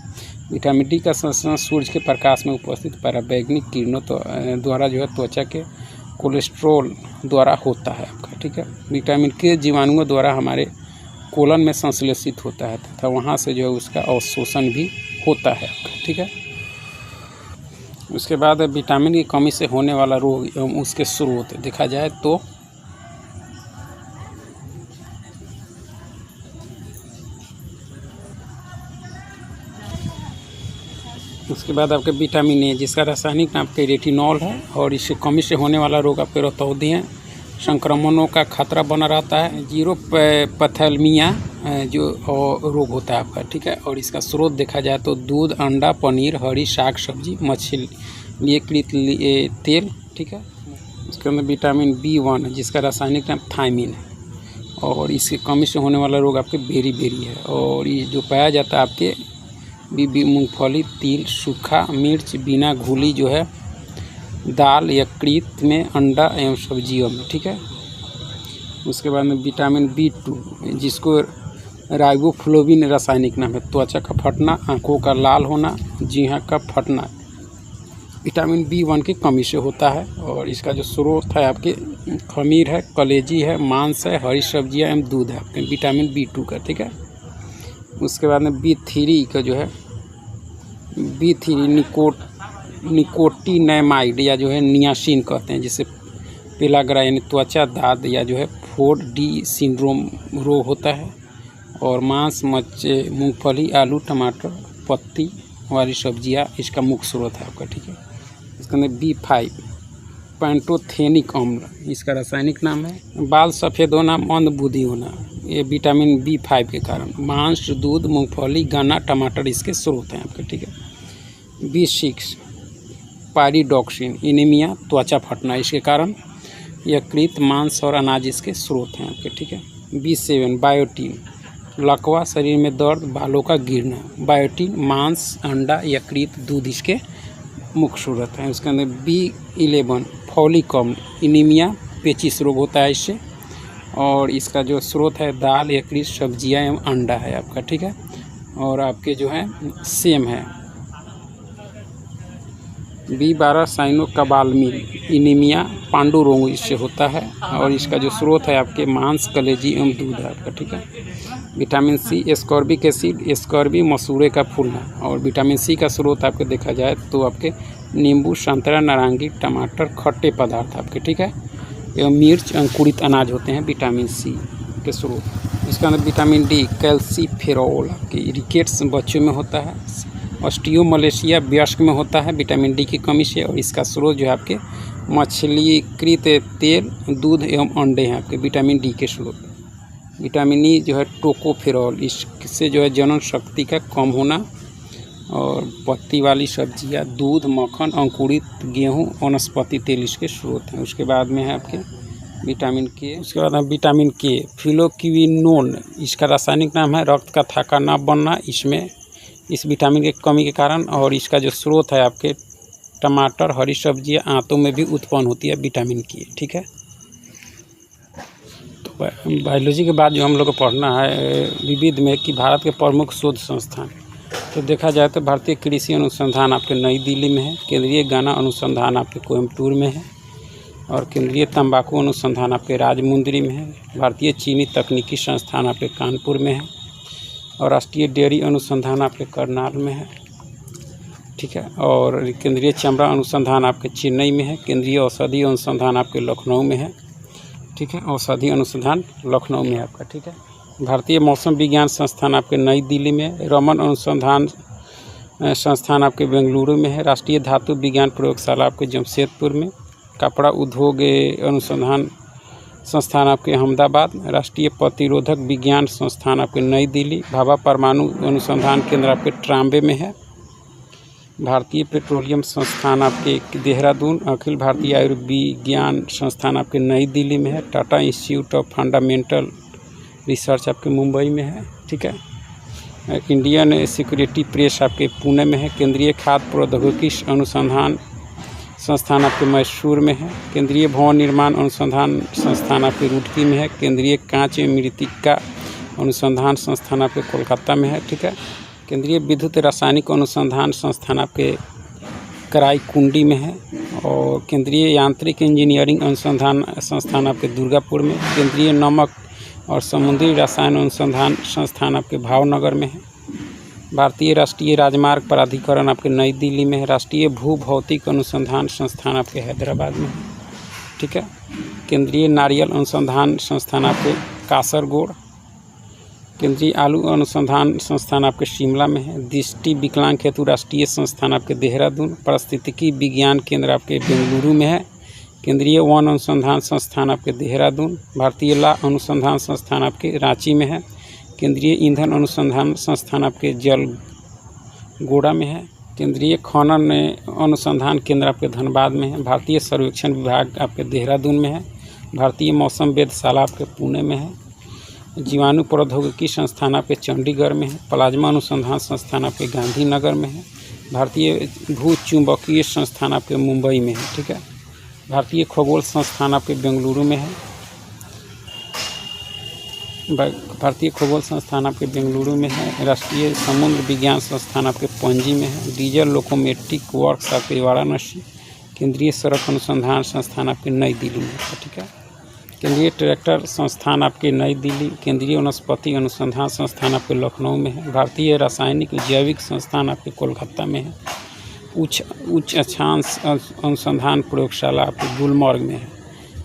विटामिन डी का संश्लेषण सूर्य के प्रकाश में उपस्थित पराबैंगनी किरणों द्वारा जो है त्वचा के कोलेस्ट्रॉल द्वारा होता है आपका, ठीक है। विटामिन के जीवाणुओं द्वारा हमारे कोलन में संश्लेषित होता है तथा वहाँ से जो है उसका अवशोषण भी होता है आपका, ठीक है। उसके बाद विटामिन की कमी से होने वाला रोग एवं उसके स्रोत देखा जाए तो उसके बाद आपके विटामिन ए, जिसका रासायनिक नाम आपके रेटिनॉल है, और इससे कमी से होने वाला रोग आपके रतौंधी हैं, संक्रमणों का खतरा बना रहता है, जीरोपैथेलमिया जो रोग होता है आपका, ठीक है। और इसका स्रोत देखा जाए तो दूध, अंडा, पनीर, हरी साग सब्जी, मछलीकृत तेल, ठीक है। उसके अंदर विटामिन B1 है, जिसका रासायनिक नाम थायमिन है, और इसकी कमी से होने वाला रोग आपके बेरी है। और ये जो पाया जाता है आपके मूंगफली, तिल, सूखा मिर्च, बिना घुली जो है दाल या कृत में, अंडा एवं सब्जियों में, ठीक है। उसके बाद में विटामिन B2, जिसको राइबोफ्लोविन रासायनिक नाम है, त्वचा का फटना, आंखों का लाल होना, जीहा का फटना विटामिन B1 की कमी से होता है। और इसका जो स्रोत है आपके खमीर है, कलेजी है, मांस है, हरी सब्जियां एवं दूध है आपके विटामिन B2 का, ठीक है। उसके बाद में B3 का जो है B3 निकोटिनेमाइड या जो है नियासिन कहते हैं, जिसे पेलाग्रा यानी त्वचा दाद या जो है 4D सिंड्रोम रोग होता है। और मांस, मूंगफली, आलू, टमाटर, पत्ती वाली सब्जियां इसका मुख्य स्रोत है आपका, ठीक है। इसके अंदर B5 पैंटोथेनिक अम्ल इसका रासायनिक नाम है। बाल सफ़ेद होना, मंद बुद्धि होना, ये विटामिन B5 के कारण। मांस, दूध, मूंगफली, गन्ना, टमाटर इसके स्रोत हैं आपके, ठीक है। B6 पायरिडॉक्सिन, एनीमिया, त्वचा फटना इसके कारण। यकृत, मांस और अनाज इसके स्रोत हैं आपके, ठीक है। B7 बायोटीन, लकवा, शरीर में दर्द, बालों का गिरना। बायोटीन मांस, अंडा, यकृत, दूध इसके मुख्य स्रोत हैं। उसके अंदर B11 फॉलिक अम्ल, एनीमिया, पेचिश रोग होता है इससे। और इसका जो स्रोत है दाल, यकृत, सब्जियां एवं अंडा है आपका, ठीक है। और आपके जो है सेम है B12 साइनोकबालमिन, एनीमिया, पांडु रोग इससे होता है। और इसका जो स्रोत है आपके मांस, कलेजी एवं दूध है आपका, ठीक है। विटामिन C एस्कॉर्बिक एसिड, एस्कॉर्बी मसूरे का फूलना। और विटामिन C का स्रोत आपके देखा जाए तो आपके नींबू, संतरा, नारंगी, टमाटर, खट्टे पदार्थ आपके, ठीक है। एवं मिर्च, अंकुरित अनाज होते हैं विटामिन C के स्रोत। इसके अंदर विटामिन D कैल्सीफेरॉल आपके रिकेट्स बच्चों में होता है। ऑस्टियोमलेशिया वयस्क में होता है विटामिन D की कमी से। और इसका स्रोत जो है आपके मछलीकृत तेल, दूध एवं अंडे हैं आपके विटामिन D के स्रोत। विटामिन E जो है टोकोफेरॉल, इससे जो है जनन शक्ति का कम होना। और पत्ती वाली सब्जियां, दूध, मक्खन, अंकुरित गेहूं, वनस्पति तेल इसके स्रोत हैं। उसके बाद में है आपके विटामिन K। उसके बाद है विटामिन K फिलोक्विनोन, इसका रासायनिक नाम है रक्त का थाका न बनना इसमें इस विटामिन की कमी के कारण। और इसका जो स्रोत है आपके टमाटर, हरी सब्जियां, आंतों में भी उत्पन्न होती है विटामिन K, ठीक है। तो बायोलॉजी के बाद जो हम लोग को पढ़ना है विविध में कि भारत के प्रमुख शोध संस्थान। तो देखा जाए तो भारतीय कृषि अनुसंधान आपके नई दिल्ली में है। केंद्रीय गन्ना अनुसंधान आपके कोयम्बटूर में है। और केंद्रीय तंबाकू अनुसंधान आपके राजमुंदरी में है। भारतीय चीनी तकनीकी संस्थान आपके कानपुर में है। और राष्ट्रीय डेयरी अनुसंधान आपके करनाल में है, ठीक है। और केंद्रीय चमड़ा अनुसंधान आपके चेन्नई में है। केंद्रीय औषधि अनुसंधान आपके लखनऊ में है, ठीक है। औषधि अनुसंधान लखनऊ में है आपका, ठीक है। भारतीय मौसम विज्ञान संस्थान आपके नई दिल्ली में है। रमन अनुसंधान संस्थान आपके बेंगलुरु में है। राष्ट्रीय धातु विज्ञान प्रयोगशाला आपके जमशेदपुर में। कपड़ा उद्योग अनुसंधान संस्थान आपके अहमदाबाद। राष्ट्रीय प्रतिरोधक विज्ञान संस्थान आपके नई दिल्ली। भाभा परमाणु अनुसंधान केंद्र आपके ट्राम्बे में है। भारतीय पेट्रोलियम संस्थान आपके देहरादून। अखिल भारतीय आयुर्विज्ञान संस्थान आपके नई दिल्ली में है। Tata institute of fundamental research आपके मुंबई में है, ठीक है। इंडियन सिक्योरिटी प्रेस आपके पुणे में है। केंद्रीय खाद्य प्रौद्योगिकी अनुसंधान संस्थान आपके मैसूर में है। केंद्रीय भवन निर्माण अनुसंधान संस्थान आपके रुड़की में है। केंद्रीय कांच मृत्तिका अनुसंधान संस्थान आपके कोलकाता में है, ठीक है। केंद्रीय विद्युत रासायनिक अनुसंधान संस्थान आपके कराईकुंडी में है। और केंद्रीय यांत्रिक इंजीनियरिंग अनुसंधान संस्थान आपके दुर्गापुर में। केंद्रीय नमक और समुद्री रसायन अनुसंधान संस्थान आपके भावनगर में है। भारतीय राष्ट्रीय राजमार्ग प्राधिकरण आपके नई दिल्ली में है। राष्ट्रीय भू भौतिक अनुसंधान संस्थान आपके हैदराबाद में है, ठीक है। केंद्रीय नारियल अनुसंधान संस्थान आपके कासरगोड। केंद्रीय आलू अनुसंधान संस्थान आपके शिमला में है। दृष्टि विकलांग हेतु राष्ट्रीय संस्थान आपके देहरादून। पारिस्थितिकी विज्ञान केंद्र आपके बेंगलुरु में है। केंद्रीय वन अनुसंधान संस्थान आपके देहरादून। भारतीय ला अनुसंधान संस्थान आपके रांची में है। केंद्रीय ईंधन अनुसंधान संस्थान आपके जलगोड़ा में है। केंद्रीय खनन अनुसंधान केंद्र आपके धनबाद में है। भारतीय सर्वेक्षण विभाग आपके देहरादून में है। भारतीय मौसम वेधशाला आपके पुणे में है। जीवाणु प्रौद्योगिकी संस्थान आपके चंडीगढ़ में है। प्लाज्मा अनुसंधान संस्थान आपके गांधीनगर में है। भारतीय भू चुंबकीय संस्थान आपके मुंबई में है, ठीक है। भारतीय खगोल संस्थान आपके बेंगलुरु में है। भारतीय खगोल संस्थान आपके बेंगलुरु में है। राष्ट्रीय समुद्र विज्ञान संस्थान आपके पणजी में है। डीजल लोकोमेटिक वर्क्स आपके वाराणसी। केंद्रीय सड़क अनुसंधान संस्थान आपके नई दिल्ली में है, ठीक है। केंद्रीय ट्रैक्टर संस्थान आपके नई दिल्ली। केंद्रीय वनस्पति अनुसंधान संस्थान आपके लखनऊ में है। भारतीय रासायनिक जैविक संस्थान आपके कोलकाता में है। उच्च अक्षांश अनुसंधान प्रयोगशाला आपके गुलमर्ग में है।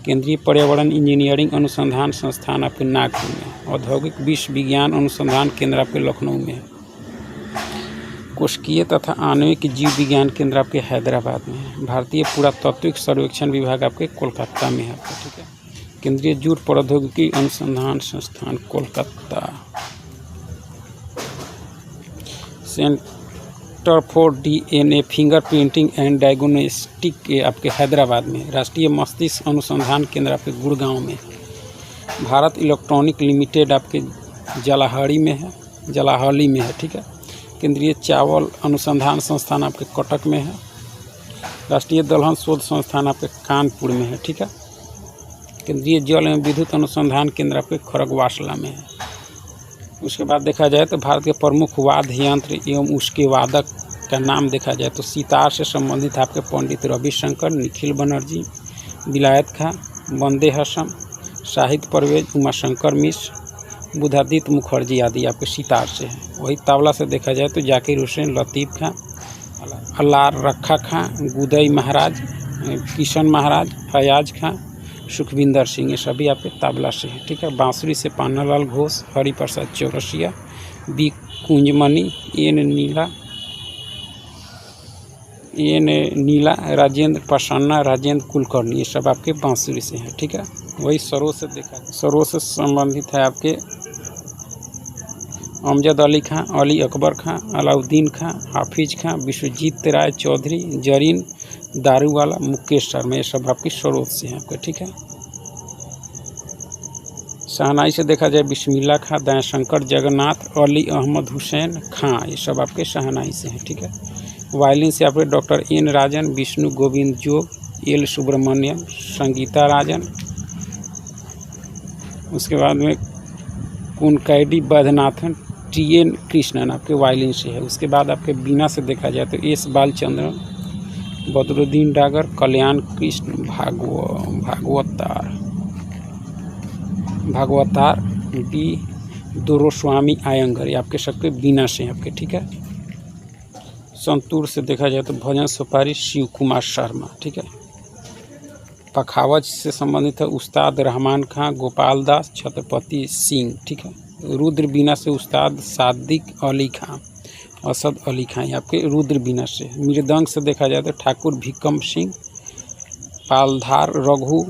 केंद्रीय पर्यावरण इंजीनियरिंग अनुसंधान संस्थान आपके नागपुर में है। औद्योगिक विश्व विज्ञान अनुसंधान केंद्र आपके लखनऊ में है। कोशिकीय तथा आणविक जीव विज्ञान केंद्र आपके हैदराबाद में है। भारतीय पुरातात्विक सर्वेक्षण विभाग आपके कोलकाता में है आपका, ठीक है। केंद्रीय जूट प्रौद्योगिकी अनुसंधान संस्थान Kolkata. Centre for DNA finger printing and diagnostic आपके हैदराबाद में। राष्ट्रीय मस्तिष्क अनुसंधान केंद्र आपके गुड़गांव में। भारत इलेक्ट्रॉनिक लिमिटेड आपके जलाहड़ी में है, ठीक है। केंद्रीय चावल अनुसंधान संस्थान आपके कटक में है। राष्ट्रीय दलहन शोध संस्थान आपके कानपुर में है, ठीक है। केंद्रीय जल एवं विद्युत अनुसंधान केंद्र आपके खड़गवासला में है। उसके बाद देखा जाए तो भारत के प्रमुख वाद्य यंत्र एवं उसके वादक का नाम देखा जाए तो सितार से संबंधित आपके पंडित रविशंकर, निखिल बनर्जी, विलायत खां, वंदे हसम, शाहिद परवेज, उमाशंकर मिश्र, बुधादित्य मुखर्जी आदि आपके सितार से हैं। वही तबला से देखा जाए तो जाकिर हुसैन, लतीफ़ खां, अलार रखा खां, गुदई महाराज, किशन महाराज, फयाज खां, सुखविंदर सिंह, ये सभी आपके तबला से हैं, ठीक है। बांसुरी से पान्नालाल घोष, हरिप्रसाद चौरसिया, बी कुंजमणि, एन नीला, राजेंद्र प्रसन्ना, राजेंद्र कुलकर्णी, ये सब आपके बांसुरी से हैं, ठीक है। वही सरोद से देखा, सरोद से संबंधित है आपके अमजद अली खां, अली अकबर खां, अलाउद्दीन खां, हाफिज खां, विश्वजीत राय चौधरी, जरीन दारूवाला, मुकेश शर्मा, ये सब आपकी सरोद से हैं आपके, ठीक है। शहनाई से देखा जाए बिस्मिल्ला खां, दयाशंकर जगन्नाथ, अली अहमद हुसैन खां, ये सब आपके शहनाई से हैं, ठीक है। वायलिन से आपके डॉक्टर एन राजन, विष्णु गोविंद जोग, एल सुब्रमण्यम, संगीता राजन। उसके बाद में कुनकैडी बैद्यनाथन, TN कृष्णन आपके वायलिन से है। उसके बाद आपके बीना से देखा जाए तो एस बालचंद्रन, बदरुद्दीन डागर, कल्याण कृष्ण भागवतार, बी दोरोस्वामी आयंगर, ये आपके सबके बीना से हैं आपके, ठीक है। संतूर से देखा जाए तो भजन सुपारी शिव कुमार शर्मा, ठीक है। पखावज से संबंधित है उस्ताद रहमान खां, गोपाल दास, छत्रपति सिंह, ठीक है। रुद्र बीना से उस्ताद सादिक अली खां, असद अली खां, आपके रुद्र बीना से। मृदंग से देखा जाए तो ठाकुर भिकम सिंह, पालधार रघु,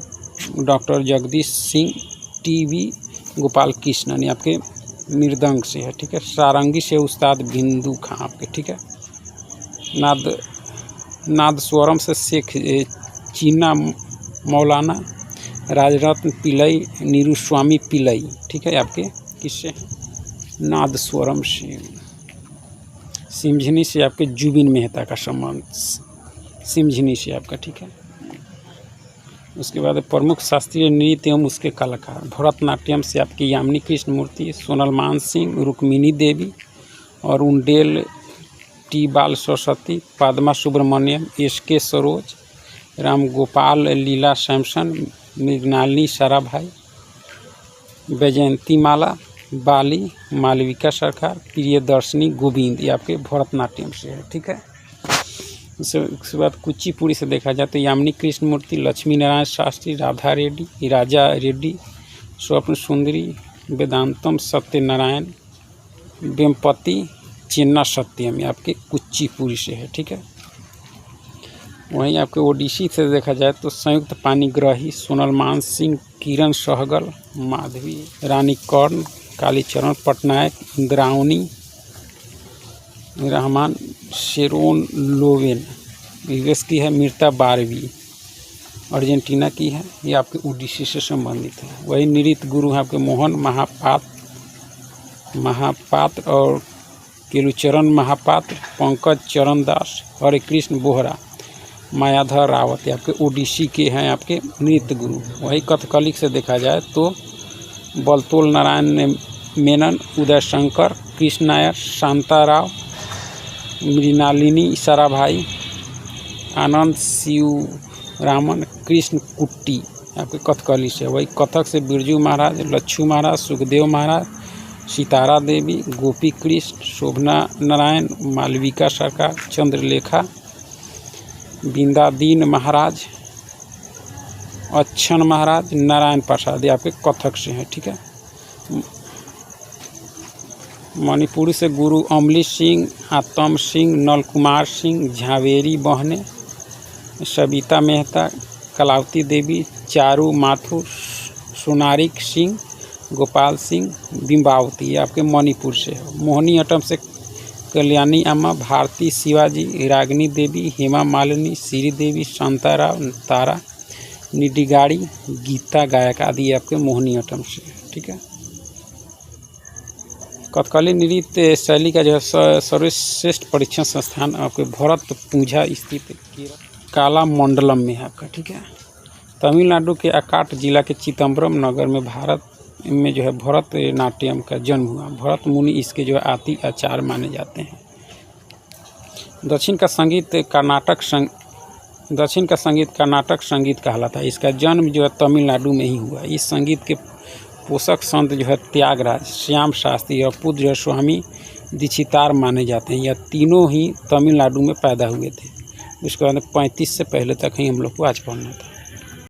डॉक्टर जगदीश सिंह, TV गोपाल कृष्णन, ये आपके मृदंग से है, ठीक है। सारंगी से उस्ताद बिंदु खां आपके, ठीक है। नाद स्वरम से शेख चीना मौलाना, राजरत्न पिलई, नीरुस्वामी पिलई, ठीक है। आपके किससे नाद स्वरम से। सिमझनी से आपके जुबिन मेहता का संबंध सिमझनी से आपका, ठीक है। उसके बाद प्रमुख शास्त्रीय नृत्य एवं उसके कलाकार भरतनाट्यम से आपकी यामिनी कृष्ण मूर्ति, सोनल मान सिंह, रुक्मिणी देवी और उंडेल टी बाल सरस्वती, पद्मा सुब्रमण्यम, SK सरोज, राम गोपाल लीला सैमसन, मृगनालिनी साराभाई, वैजयंती माला, बाली, मालविका सरकार, प्रियदर्शनी गोविंद, ये आपके भरतनाट्यम से है, ठीक है। उसके बाद कुचिपुड़ी से देखा जाए तो यामिनी कृष्ण मूर्ति, लक्ष्मी नारायण शास्त्री, राधा रेड्डी, राजा रेड्डी, स्वप्न सुंदरी, वेदांतम सत्यनारायण, वेमपति, चेन्ना सत्यम, ये आपके कुचिपुड़ी से है, ठीक है। वहीं आपके ओडिसी से देखा जाए तो संयुक्त Panigrahi, Sonal Mansingh, Kiran Sehgal, Madhavi Rani Karna, Kalicharan Patnaik, Indravani Rahman, Sharon Lowen, US की है। मृता बारवी अर्जेंटीना की है, ये आपके ओडिसी से संबंधित है। वही नृत्य गुरु हैं आपके मोहन महापात्र और केलुचरण महापात्र, पंकज चरण दास, हरे कृष्ण बोहरा, मायाधर रावत, आपके ओडिसी के हैं आपके नृत्य गुरु। वही कथकली से देखा जाए तो बलतोल नारायण मेनन, उदय शंकर, कृष्ण नायर, शांताराव, मृणालिनी साराभाई, आनंद शिवरामन, कृष्ण कुट्टी, आपके कथकली से। वही कथक से बिरजू महाराज, लच्छू महाराज, सुखदेव महाराज, सितारा देवी, गोपी कृष्ण, शोभना नारायण, मालविका सरकार, चंद्रलेखा, बिंदादीन महाराज, अच्छन महाराज, नारायण प्रसाद, ये आपके कथक से हैं, ठीक है। मणिपुरी से गुरु अमली सिंह, आतम सिंह, नल कुमार सिंह, झावेरी बहने, सविता मेहता, कलावती देवी, चारू माथुर, सोनारिक सिंह, गोपाल सिंह, बिंबावती, ये आपके मणिपुर से है। मोहनी अटम से कल्याणी अम्मा, भारती शिवाजी, रागिनी देवी, हेमा मालिनी, श्री देवी, शांताराव, तारा निडिगाड़ी, गीता गायक आदि आपके मोहनी अटम से, ठीक है। कथकली नृत्य शैली का जो है सर्वश्रेष्ठ परीक्षण संस्थान आपके भरत पूंझा स्थित काला मंडलम में है आपका, ठीक है। तमिलनाडु के अकाट जिला के चिदम्बरम नगर में भारत में जो है भरत नाट्यम का जन्म हुआ। भरत मुनि इसके जो है आदि आचार्य माने जाते हैं। दक्षिण का संगीत कर्नाटक संगीत कहलाता है। इसका जन्म जो है तमिलनाडु में ही हुआ। इस संगीत के पोषक संत जो है त्यागराज, श्याम शास्त्री और पुत्र जो है स्वामी दीक्षितार माने जाते हैं। यह तीनों ही तमिलनाडु में पैदा हुए थे। उसके बाद 35 से पहले तक ही हम लोग को आज पढ़ना था।